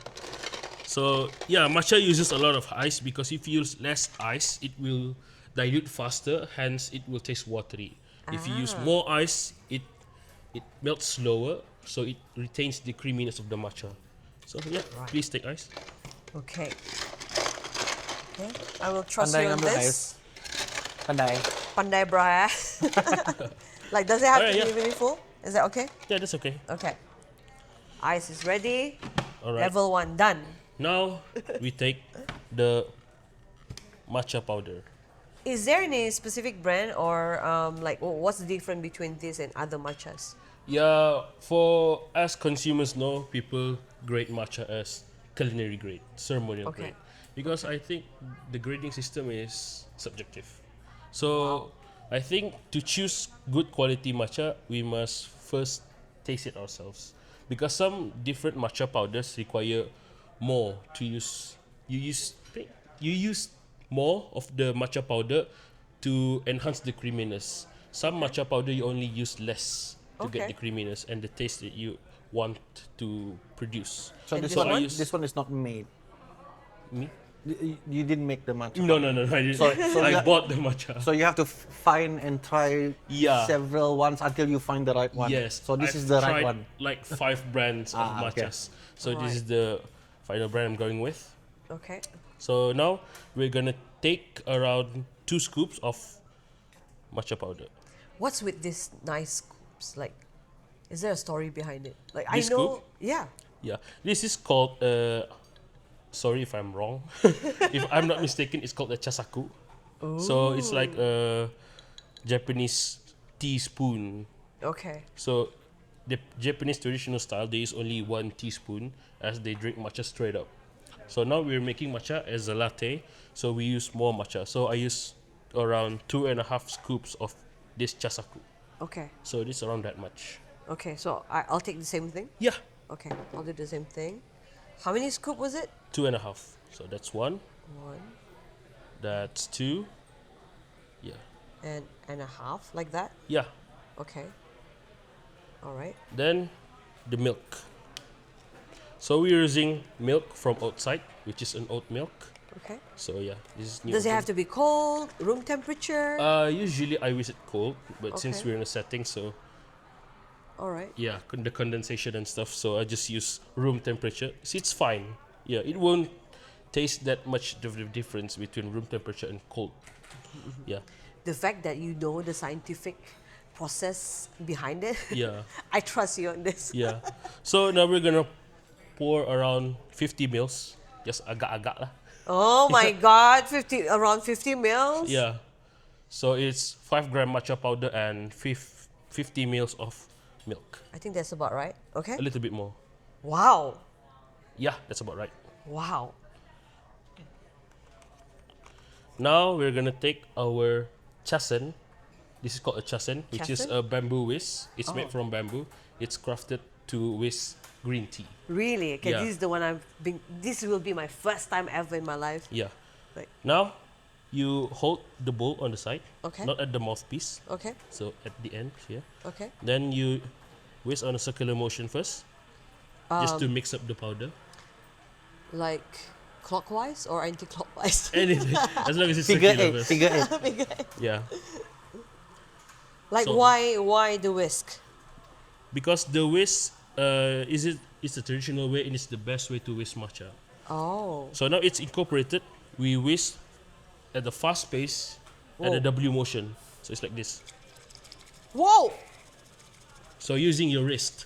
So yeah, matcha uses a lot of ice because if you use less ice, it will dilute faster. Hence, it will taste watery. If you use more ice, it melts slower, so it retains the creaminess of the matcha. So yeah, please take ice. Okay. Okay. I will trust Pandai you on ngambil this. ais. Pandai. Pandai bra. Like, does it have Alright, to yeah. be really full? Is that okay? Yeah, that's okay. Okay. Ice is ready. All right. Level 1 done. Now we take the matcha powder. Is there any specific brand or like what's the difference between this and other matchas? Yeah, for as consumers know, people grade matcha as culinary grade, ceremonial Okay. grade, because I think the grading system is subjective. So I think to choose good quality matcha, we must first taste it ourselves, because some different matcha powders require more to use. You use more of the matcha powder to enhance the creaminess. Some matcha powder you only use less to get Okay. the creaminess and the taste that you want to produce. So And this this one, one? this one is not made. Me? You didn't make the matcha. No, I didn't. So I that- bought the matcha. So you have to find and try Yeah. several ones until you find the right one. Yes. So this I've is the right tried one. Like 5 brands of Ah, okay. matchas. So Right. this is the final brand I'm going with. Okay. So now we're gonna take around 2 scoops of matcha powder. What's with these nice scoops? Like, is there a story behind it? Like, This I know. scoop? Yeah. Yeah, this is called. Sorry if I'm wrong. If I'm not mistaken, it's called a chasaku. So it's like a Japanese teaspoon. Okay. So the Japanese traditional style, they use only 1 teaspoon as they drink matcha straight up. So now we're making matcha as a latte, so we use more matcha. So I use around 2.5 scoops of this chasaku. Okay. So this around that much. Okay. So I'll take the same thing. Yeah, Okay. I'll do the same thing. How many scoop was it? 2.5. So that's 1. 1 That's 2. Yeah. and a half, like that. Yeah. Okay. All right. Then the milk. So we're using milk from outside, which is an oat milk. Okay. So yeah, this is new. Does it have to be cold, room temperature? Usually I use it cold, but since Okay. we're in a setting, so All right. yeah, the condensation and stuff. So I just use room temperature. See, it's fine. Yeah, it won't taste that much of the difference between room temperature and cold. Yeah, The fact that you know the scientific process behind it, yeah, I trust you on this. yeah. So now we're gonna pour around 50 mils, just agak-agak lah. Oh my God, around 50 mils. Yeah. So it's 5 gram matcha powder and 50 mils of milk. I think that's about right. Okay. A little bit more. Wow. Yeah, that's about right. Wow. Now we're gonna take our chasen. This is called a chasen, which is Chasen? a bamboo whisk. It's Oh. made from bamboo. It's crafted to whisk green tea. Really? Okay, Yeah. this is the one this will be my first time ever in my life. Yeah. Like, Now you hold the bowl on the side, Okay. not at the mouthpiece. okay, So at the end here. okay. Then you whisk on a circular motion first, just to mix up the powder. Like clockwise or anti-clockwise? Anything, as long as it's Figure circular 8. first. Figure 8. Yeah. Like So- why the whisk? Because the whisk it's a traditional way and it's the best way to whisk matcha. Oh. So now it's incorporated. We whisk at the fast pace at a Whoa. W motion. So it's like this. Whoa! So using your wrist.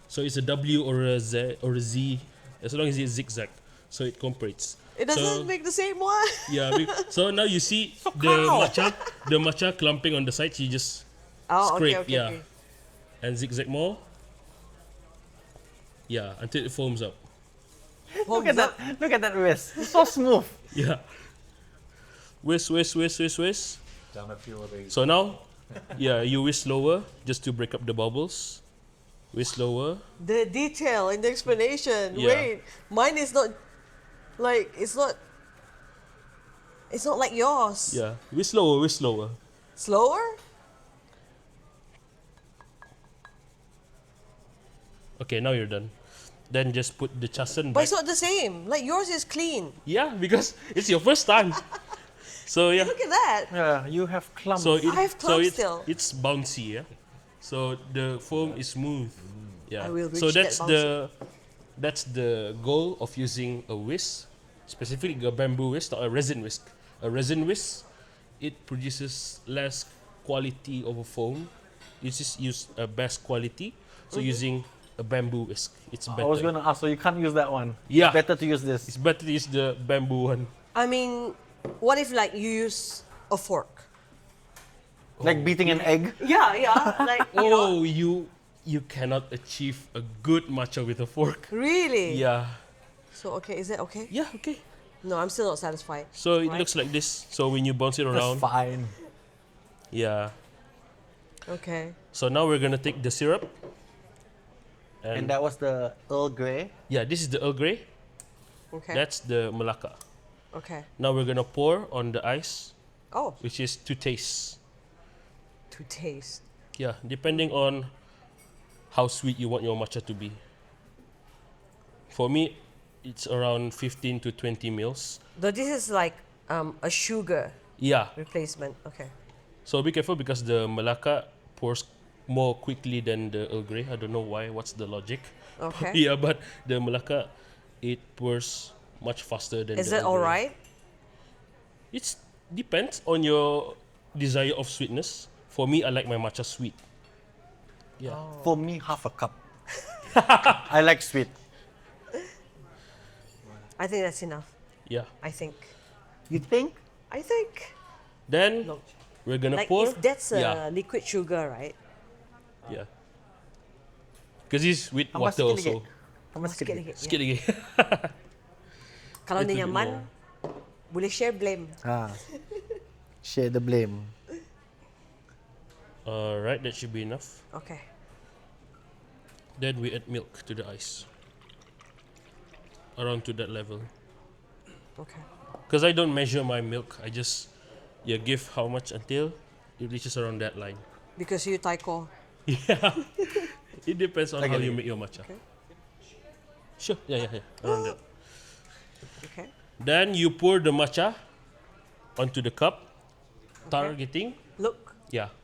So it's a W or a Z or a Z, as long as it's zigzag, so it comparates. It doesn't make the same one. Yeah. So now you see the matcha clumping on the sides. You just Oh, scrape, okay. yeah, and zigzag more. Yeah, until it foams up. Look at that! Look at that whisk. It's so smooth. Yeah. Whisk. Done a few of these. So now, yeah, you whisk slower just to break up the bubbles. Whisk slower. The detail in the explanation. Yeah. Wait, mine is not like it's not like yours. Yeah, whisk slower. Slower? Okay, now you're done. Then just put the chasen But back. it's not the same. Like yours is clean. Yeah, because it's your first time. So yeah. Look at that. Yeah, you have clumps. So I have clumps still. it's bouncy, yeah. So the foam is smooth. Yeah. I will So reach that that's the goal of using a whisk, specifically a bamboo whisk, not a resin whisk. A resin whisk, it produces less quality of a foam. You just use a best quality. So using a bamboo whisk, it's better. I was gonna ask, so you can't use that one. Yeah. It's better to use this. It's better to use the bamboo one. I mean, what if like you use a fork? Like beating an egg. Yeah. Like you know. Oh, you cannot achieve a good matcha with a fork. Really? Yeah. So okay, is that okay? Yeah, okay. No, I'm still not satisfied. So it Right. looks like this. So when you bounce it That's around, fine. yeah. Okay. So now we're gonna take the syrup. And that was the Earl Grey. Yeah, this is the Earl Grey. Okay. That's the Melaka. okay. Now we're gonna pour on the ice, Oh, which is to taste. to taste. Yeah, depending on how sweet you want your matcha to be. For me, it's around 15 to 20 mils. Though this is like a sugar Yeah. replacement. Okay. So be careful because the Melaka pours more quickly than the Earl Grey. I don't know why. What's the logic? Okay. Yeah, but the Melaka, it pours much faster than Is the that Earl all Grey. right? It depends on your desire of sweetness. For me, I like my matcha sweet. Yeah. For me, half a cup. I like sweet. I think that's enough. Yeah. I think. You think? I think. Then No. we're gonna Like pour. if that's yeah. liquid sugar, right? Yeah. Because it's with Tambah water sikit also. lagi. Tambah sikit lagi. Sikit lagi. Kalau Little dia bit nyaman, more. boleh share blame. Ah. Share the blame. Alright, that should be enough. Okay. Then we add milk to the ice. Around to that level. Okay. Because I don't measure my milk. I just give how much until it reaches around that line. Because you taiko. Yeah. It depends on Okay. how you make your matcha. Okay. Sure. Yeah. Around that. Okay. Then you pour the matcha onto the cup, targeting. Look, Yeah.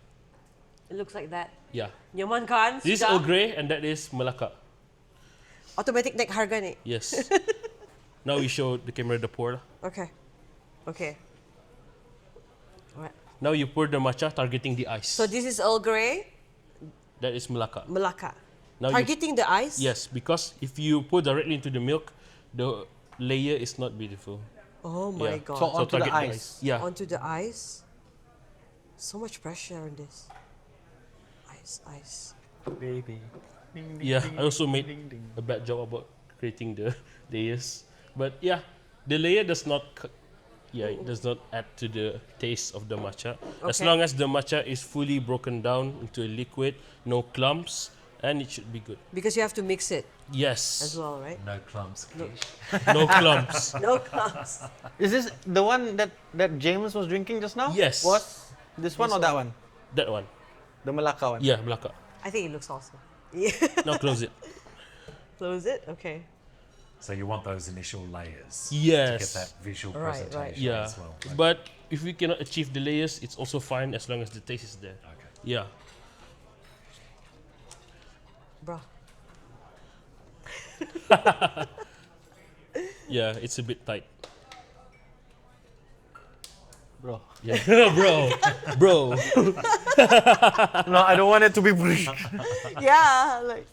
it looks like that. Yeah. Nyaman kan? This is Sudah? Earl Grey and that is Melaka. Automatic naik harga ni. Yes. Now we show the camera the pour. Okay. Okay. Alright. Now you pour the matcha targeting the ice. So this is Earl Grey, That is Melaka. Melaka. Now you- Targeting the ice? Yes, because if you pour directly into the milk, the layer is not beautiful. Oh my Yeah. god. So onto the target ice. Yeah. Onto the ice. So much pressure on this. Ice. Baby. Yeah, I also made a bad job about creating the layers. But yeah, the layer does not it does not add to the taste of the matcha. As Okay. long as the matcha is fully broken down into a liquid, no clumps, and it should be good. Because you have to mix it Yes. as well, right? No clumps, Keej. No clumps. No clumps. Is this the one that James was drinking just now? Yes. What? This one or that one? That one. The Melaka one. Yeah, Melaka. I think it looks awesome. Yeah. Now close it. Close it? Okay. So you want those initial layers to Yes. get that visual Right, presentation right. Yeah. as well. But if we cannot achieve the layers, it's also fine as long as the taste is there. Okay. Yeah. Bruh. Yeah, it's a bit tight. bro. Yeah, bro. No, I don't want it to be brief. Yeah, like.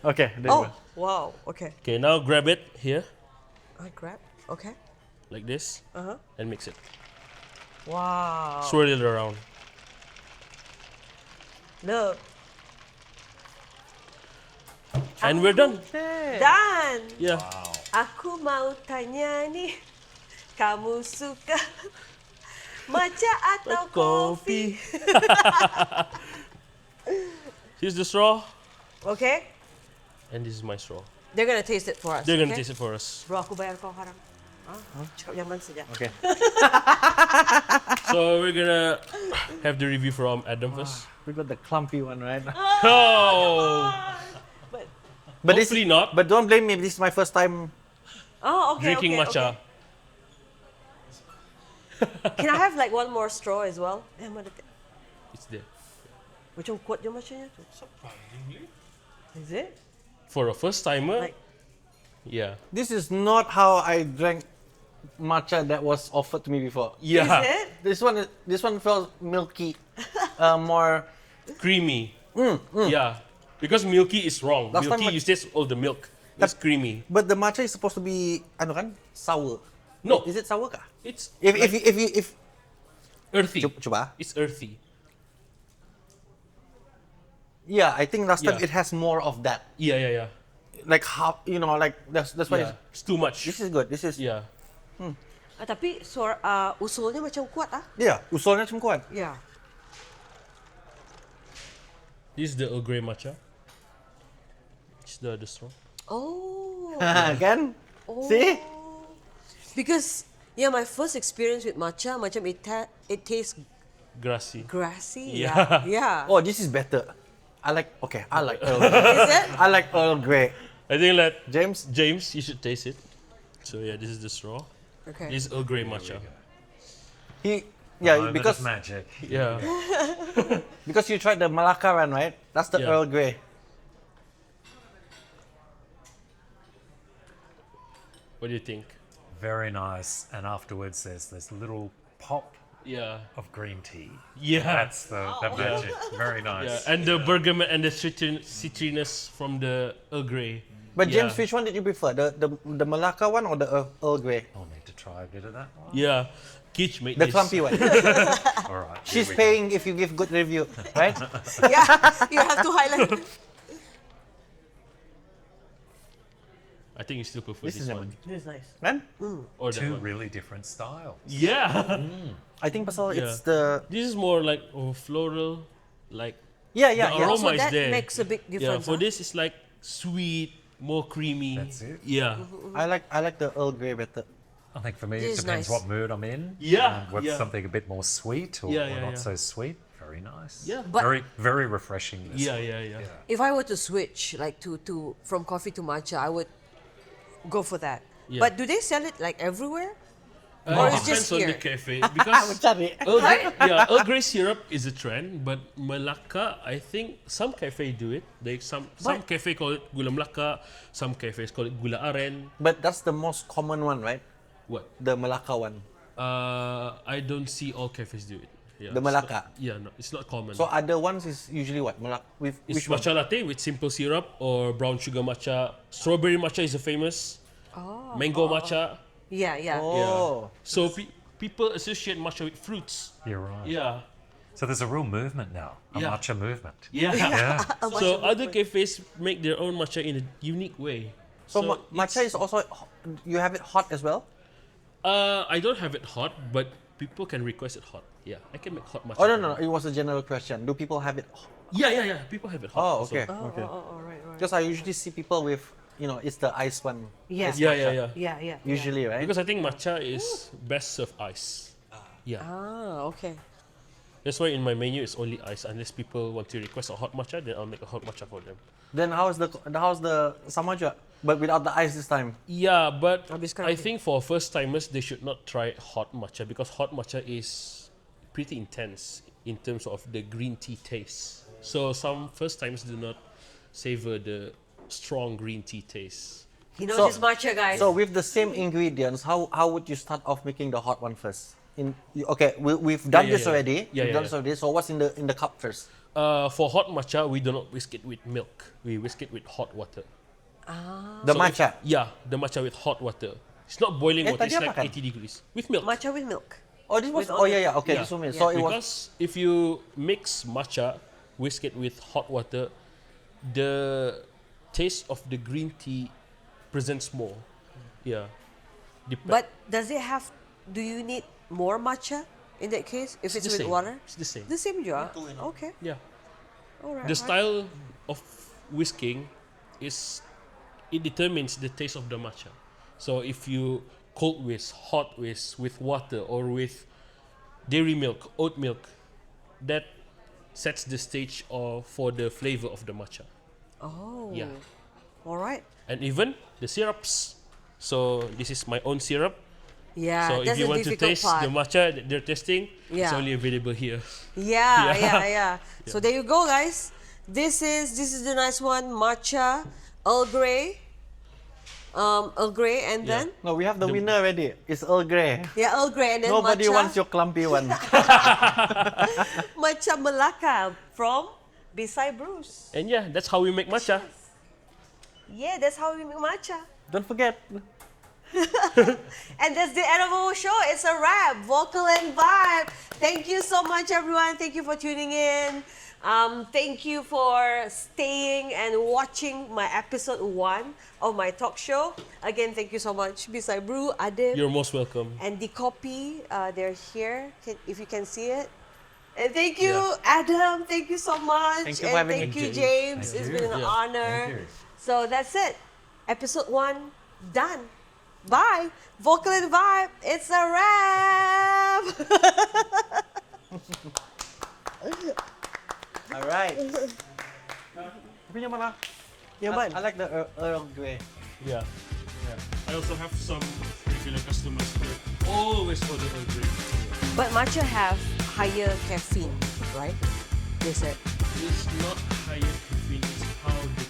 Okay, there you Oh, go. wow. Okay. Okay, now grab it here, I grab. Okay. like this, and mix it. Wow. Swirl it around. Look. And we're done. Done. Yeah. Aku mau tanya nih, kamu suka matcha atau kopi? Here's the straw, Okay. and this is my straw. They're gonna taste it for us. They're gonna okay? taste it for us. Bro, aku bayar kau sekarang. Cakap nyaman saja. Okay. So we're gonna have the review from Adam first. We got the clumpy one, right? Oh, But this, hopefully not. but don't blame me. This is my first time. Oh, okay. Drinking okay, matcha. Okay. Can I have like one more straw as well? Mana dekat? It's there. Macam kuat je matchanya tu. Is it? For a first timer, Like- yeah. This is not how I drank matcha that was offered to me before. Yeah. Is it? This one felt milky, more. Creamy. Yeah. Because milky is wrong. Last time Milky, you taste all the milk. It's creamy. But the matcha is supposed to be, ano kan, sour. No. Is it sour kah? It's If earthy. Cuba. It's earthy. Yeah, I think last time Yeah. it has more of that. Yeah. Like how, like that's why Yeah. It's too much. this is good. This is Yeah. Tapi usulnya macam kuat ah. yeah, usulnya macam kuat. Yeah. This is the Earl Grey matcha. It's the straw. Oh. Kan? See? Because my first experience with matcha, macam it tastes Grassy. grassy. Yeah. Yeah. Oh, this is better. I like Earl Grey. Is it? I like Earl Grey. I think that James? you should taste it. So yeah, this is the straw. Okay. This is Earl Grey matcha. Moment Because of magic. Yeah. because you tried the Malacca one, right? That's the Yeah. Earl Grey. What do you think? Very nice. And afterwards, there's this little pop Yeah. of green tea. Yeah. That's the magic. Very Yeah. nice. And the bergamot and the citriness from the Earl Grey. But Yeah. James, which one did you prefer? The Malacca one or the Earl Grey? I'll need to try a bit of that one. Yeah. Keej made The this. clumpy one. All right. here She's we go. paying if you give good review, right? Yeah. You have to highlight. I think you still prefer This this, is one. This is nice. Man, Or that Two one. really different styles. Yeah. I think pasal Yeah. it's the This is more like floral, like yeah. The aroma So is that there. makes a big yeah. difference. For huh? this, it's like sweet, more creamy. That's it. Yeah. I like the Earl Grey better. I think for me, This it is depends nice. what mood I'm in. Yeah, What's yeah. something a bit more sweet or, Yeah, or yeah, not yeah. so sweet. Very nice. Yeah. But- very, very refreshing. This Yeah, one. yeah. If I were to switch like to from coffee to matcha, I would go for that. Yeah. But do they sell it like everywhere? It Or it's depends just on here? the cafe because Cari. Earl Grey syrup is a trend, but Melaka, I think some cafe do it. Some cafe call it gula Melaka, some cafes call it gula aren. But that's the most common one, right? What? The Malacca one. I don't see all cafes do it. Yeah, The it's not- Melaka? Yeah, no, it's not common. So other ones is usually what? With It's which one? matcha latte with simple syrup or brown sugar matcha. Strawberry matcha is a famous. Mango matcha. Yeah, yeah. Oh. So people associate matcha with fruits. You're right. Yeah. So there's a real movement now, a Yeah. matcha movement. Yeah. Yeah. So other cafes make their own matcha in a unique way. So, So matcha is also you have it hot as well? I don't have it hot, but people can request it hot. Yeah, I can make hot matcha. Oh no, it was a general question. Do people have it? Yeah. People have it hot. Oh, also. okay. Oh, right. Because I usually see people with, it's the ice one. Yeah. Ice Yeah, matcha. Yeah. Usually, right? Because I think matcha is best served ice. Yeah. Okay. That's why in my menu it's only ice. Unless people want to request a hot matcha, then I'll make a hot matcha for them. Then how's the samaja, but without the ice this time? Yeah, but Habis sekarang I ni. think for first timers they should not try hot matcha because hot matcha is pretty intense in terms of the green tea taste. So some first timers do not savor the strong green tea taste. He knows So- his matcha, guys. So with the same ingredients, how would you start off making the hot one first? Okay, we've done yeah, this yeah. already. Yeah, We've yeah, done this already. So what's in the cup first? For hot matcha, we do not whisk it with milk. We whisk it with hot water. The So matcha. the matcha with hot water. It's not boiling water. tadi It's apa like kan? 80 degrees with milk. Matcha with milk. Oh, this was. With Oh all yeah, the- yeah. Okay, Yeah. this one. Yeah. So it was. Because if you mix matcha, whisk it with hot water, the taste of the green tea presents more. Yeah. But does it have? Do you need more matcha in that case? If it's the with same. water, It's the same. the same jar. Okay. Yeah. All right. The style of whisking is it determines the taste of the matcha. So if you cold whisk, hot whisk with water or with dairy milk, oat milk, that sets the stage for the flavor of the matcha. Oh. Yeah. All right. And even the syrups. So this is my own syrup. Yeah. So that's if you the want to difficult taste part. the matcha that they're testing, it's Yeah. only available here. Yeah, Yeah. yeah. So there you go, guys. This is the nice one, matcha, Earl Grey, and Yeah. then No, we have the winner already. It's Earl Grey. Earl Grey, and then Nobody matcha, wants your clumpy one. matcha Melaka from Bisai Brews. And yeah, that's how we make matcha. Yeah, that's how we make matcha. Don't forget. And that's the end of our show. It's a wrap. Vocal and Vibe. Thank you so much, everyone. Thank you for tuning in. Thank you for staying and watching my episode 1 of my talk show. Again, thank you so much, Bisai Brew, Adib, You're most welcome. and the copy. They're here, if you can see it. And thank you, Adam. Thank you so much. Thank you and for having thank me. you, James. It's been an Yeah. honor. So that's it. Episode 1 done. Bye. Vocal and Vibe. It's a wrap. All right. Tapi yang mana? Yang mana? I like the Earl Grey. Yeah. I also have some regular customers that always order Earl Grey. But matcha have higher caffeine, right? They said. It's not higher caffeine, it's how the